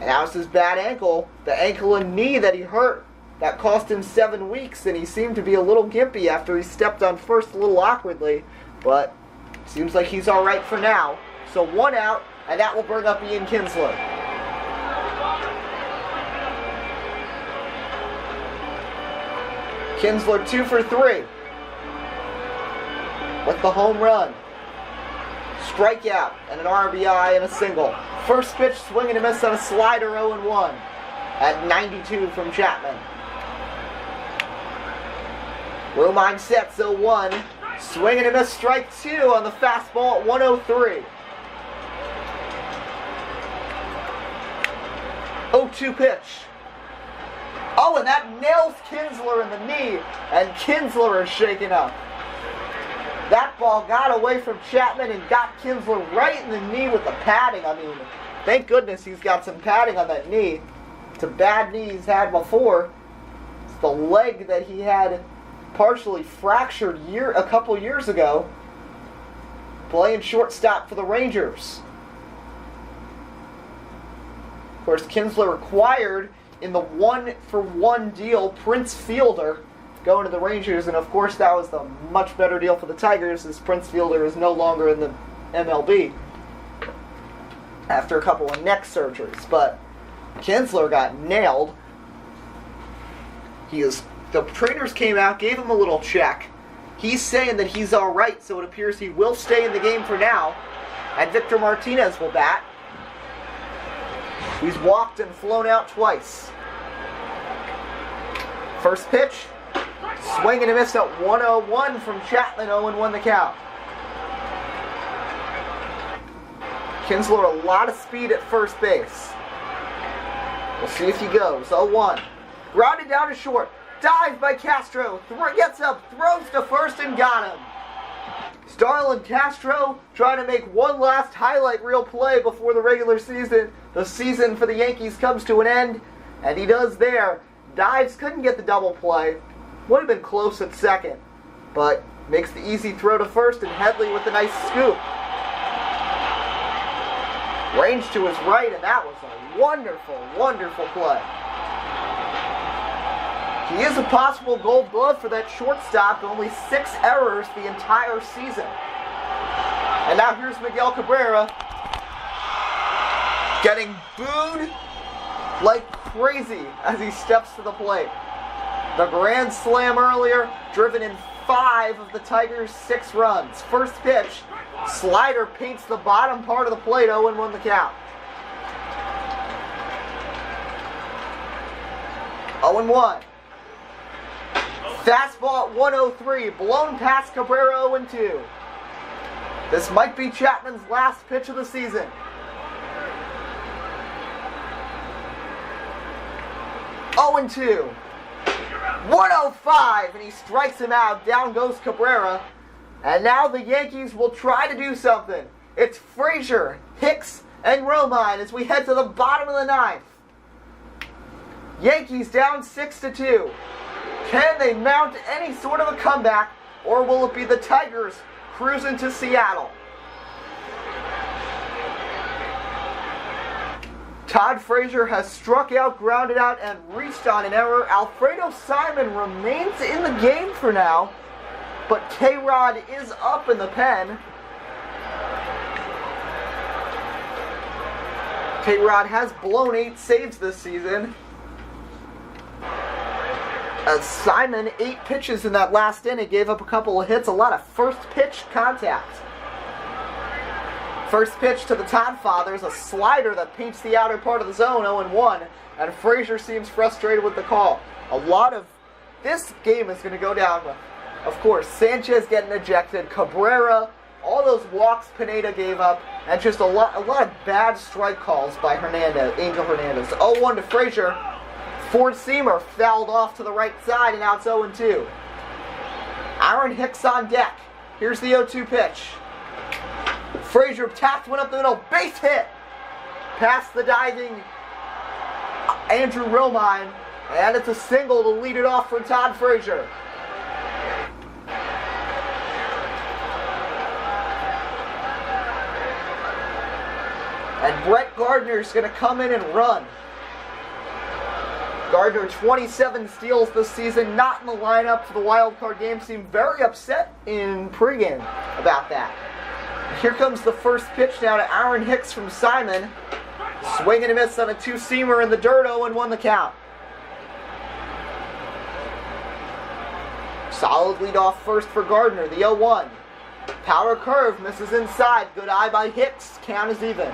And that was his bad ankle, the ankle and knee that he hurt. That cost him 7 weeks, and he seemed to be a little gimpy after he stepped on first a little awkwardly, but seems like he's all right for now. So 1 out, and that will bring up Ian Kinsler. Kinsler 2 for 3 with the home run. Strikeout and an RBI and a single. First pitch, swing and a miss on a slider, 0-1 at 92 from Chapman. Romine sets 0-1. Swing and a miss, strike 2 on the fastball at 103. 0-2 pitch. Oh, and that nails Kinsler in the knee, and Kinsler is shaken up. That ball got away from Chapman and got Kinsler right in the knee with the padding. I mean, thank goodness he's got some padding on that knee. It's a bad knee he's had before. It's the leg that he had partially fractured a couple years ago, playing shortstop for the Rangers. Of course, Kinsler acquired in the 1-for-1 deal Prince Fielder, going to the Rangers, and of course that was the much better deal for the Tigers, as Prince Fielder is no longer in the MLB after a couple of neck surgeries. But Kinsler got nailed. The trainers came out, gave him a little check. He's saying that he's all right, so it appears he will stay in the game for now. And Victor Martinez will bat. He's walked and flown out twice. First pitch, swing and a miss at 101 from Chapman, 0-1 the count. Kinsler a lot of speed at first base. We'll see if he goes. 0-1. Grounded down to short. Dive by Castro. Gets up, throws to first, and got him. Starlin Castro trying to make one last highlight reel play before the regular season. The season for the Yankees comes to an end, and he does there. Dives, couldn't get the double play. Would have been close at second, but makes the easy throw to first, and Headley with a nice scoop. Range to his right, and that was a wonderful, wonderful play. He is a possible Gold Glove for that shortstop. Only 6 errors the entire season. And now here's Miguel Cabrera getting booed like crazy as he steps to the plate. The grand slam earlier, driven in 5 of the Tigers' 6 runs. First pitch, slider paints the bottom part of the plate, 0-1 the count. 0-1. Fastball at 103, blown past Cabrera, 0-2. This might be Chapman's last pitch of the season. 0-2. 105, and he strikes him out. Down goes Cabrera. And now the Yankees will try to do something. It's Frazier, Hicks, and Romine as we head to the bottom of the 9th. Yankees down 6-2. Can they mount any sort of a comeback, or will it be the Tigers cruising to Seattle? Todd Frazier has struck out, grounded out, and reached on an error. Alfredo Simon remains in the game for now, but K-Rod is up in the pen. K-Rod has blown 8 saves this season. As Simon, 8 pitches in that last inning, gave up a couple of hits, a lot of first pitch contact. First pitch to the Todd Fathers, a slider that paints the outer part of the zone, 0-1, and Frazier seems frustrated with the call. A lot of this game is going to go down with, of course, Sanchez getting ejected, Cabrera, all those walks Pineda gave up, and just a lot of bad strike calls by Angel Hernandez. 0-1 to Frazier. Four-seamer fouled off to the right side, and now it's 0-2. Aaron Hicks on deck. Here's the 0-2 pitch. Frazier tapped one up the middle. Base hit. Past the diving Andrew Romine. And it's a single to lead it off for Todd Frazier. And Brett Gardner's going to come in and run. Gardner, 27 steals this season, not in the lineup for the wild card game. Seemed very upset in pregame about that. Here comes the first pitch now to Aaron Hicks from Simon. Swing and a miss on a 2-seamer in the dirt, 0-1 the count. Solid lead off first for Gardner, the 0-1. Power curve, misses inside. Good eye by Hicks, count is even.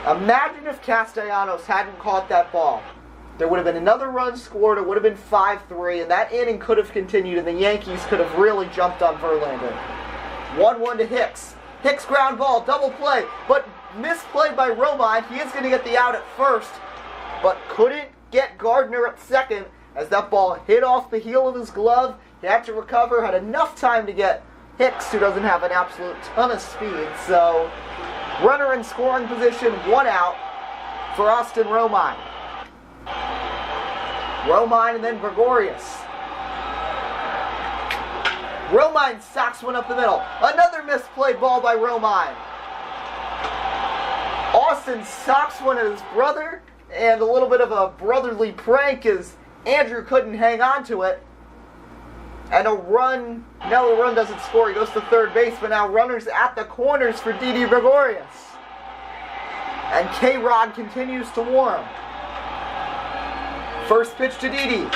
Imagine if Castellanos hadn't caught that ball. There would have been another run scored, it would have been 5-3, and that inning could have continued, and the Yankees could have really jumped on Verlander. 1-1 to Hicks. Hicks ground ball, double play, but misplayed by Romine. He is going to get the out at first, but couldn't get Gardner at second as that ball hit off the heel of his glove. He had to recover, had enough time to get Hicks, who doesn't have an absolute ton of speed. So, runner in scoring position, 1 out for Austin Romine. Romine and then Gregorius. Romine socks one up the middle. Another misplayed ball by Romine. Austin socks one at his brother, and a little bit of a brotherly prank as Andrew couldn't hang on to it. And a run, no, the run doesn't score. He goes to third base, but now runners at the corners for Didi Gregorius. And K-Rod continues to warm. First pitch to Didi.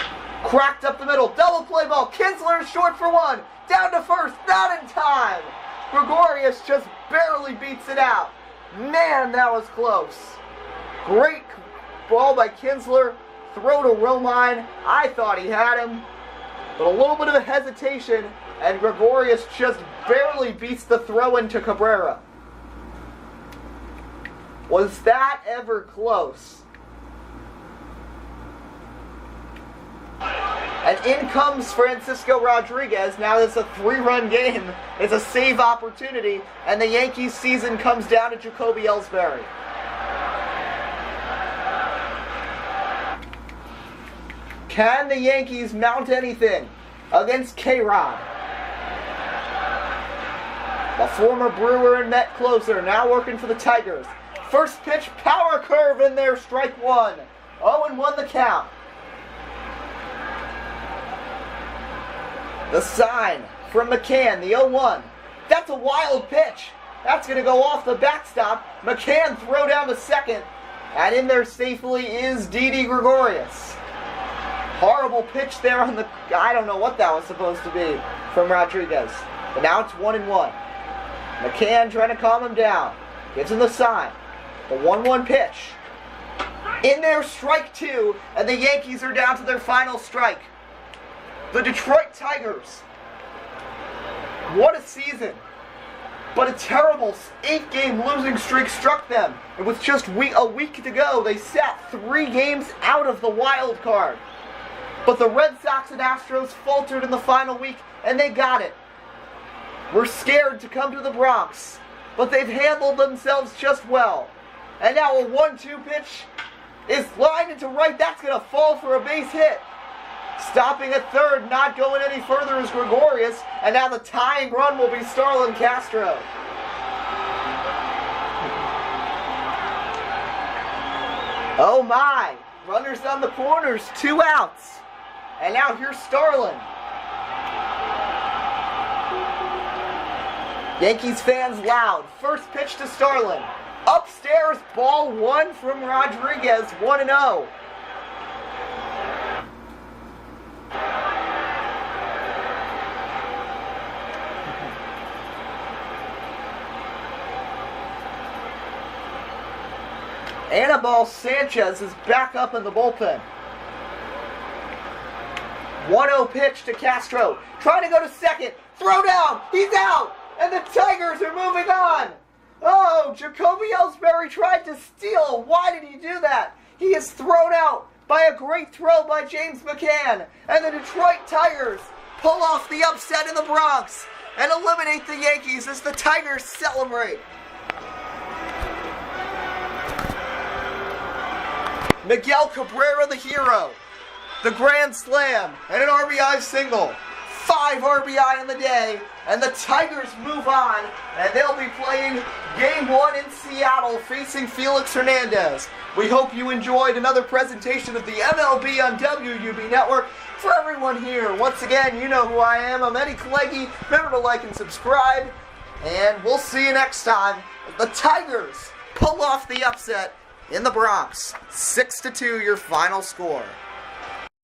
Cracked up the middle. Double play ball. Kinsler is short for 1. Down to first. Not in time. Gregorius just barely beats it out. Man, that was close. Great ball by Kinsler. Throw to Romine. I thought he had him. But a little bit of a hesitation. And Gregorius just barely beats the throw into Cabrera. Was that ever close? And in comes Francisco Rodriguez. Now it's a 3-run game. It's a save opportunity. And the Yankees season comes down to Jacoby Ellsbury. Can the Yankees mount anything against K-Rod? The former Brewer and Met closer now working for the Tigers. First pitch, power curve in there, strike 1. 0-1 the count. The sign from McCann, the 0-1. That's a wild pitch. That's going to go off the backstop. McCann throw down to second. And in there safely is Didi Gregorius. Horrible pitch there on the, I don't know what that was supposed to be from Rodriguez. But now it's 1-1. McCann trying to calm him down. Gives him the sign. The 1-1 pitch. In there, strike 2, and the Yankees are down to their final strike. The Detroit Tigers. What a season. But a terrible 8-game losing streak struck them. And with just a week to go, they sat 3 games out of the wild card. But the Red Sox and Astros faltered in the final week, and they got it. We're scared to come to the Bronx, but they've handled themselves just well. And now a 1-2 pitch is lined into right. That's going to fall for a base hit. Stopping at third, not going any further is Gregorius, and now the tying run will be Starlin Castro. Oh my! Runners on the corners, 2 outs. And now here's Starlin. Yankees fans loud. First pitch to Starlin. Upstairs, ball 1 from Rodriguez, 1-0. Anibal Sanchez is back up in the bullpen. 1-0 pitch to Castro. Trying to go to second. Throw down. He's out. And the Tigers are moving on. Oh, Jacoby Ellsbury tried to steal. Why did he do that? He is thrown out by a great throw by James McCann. And the Detroit Tigers pull off the upset in the Bronx and eliminate the Yankees as the Tigers celebrate. Miguel Cabrera, the hero. The grand slam and an RBI single. 5 RBI in the day, and the Tigers move on, and they'll be playing Game 1 in Seattle, facing Felix Hernandez. We hope you enjoyed another presentation of the MLB on WUB Network. For everyone here, once again, you know who I am. I'm Eddie Kalegi. Remember to like and subscribe, and we'll see you next time. The Tigers pull off the upset in the Bronx. 6-2 your final score.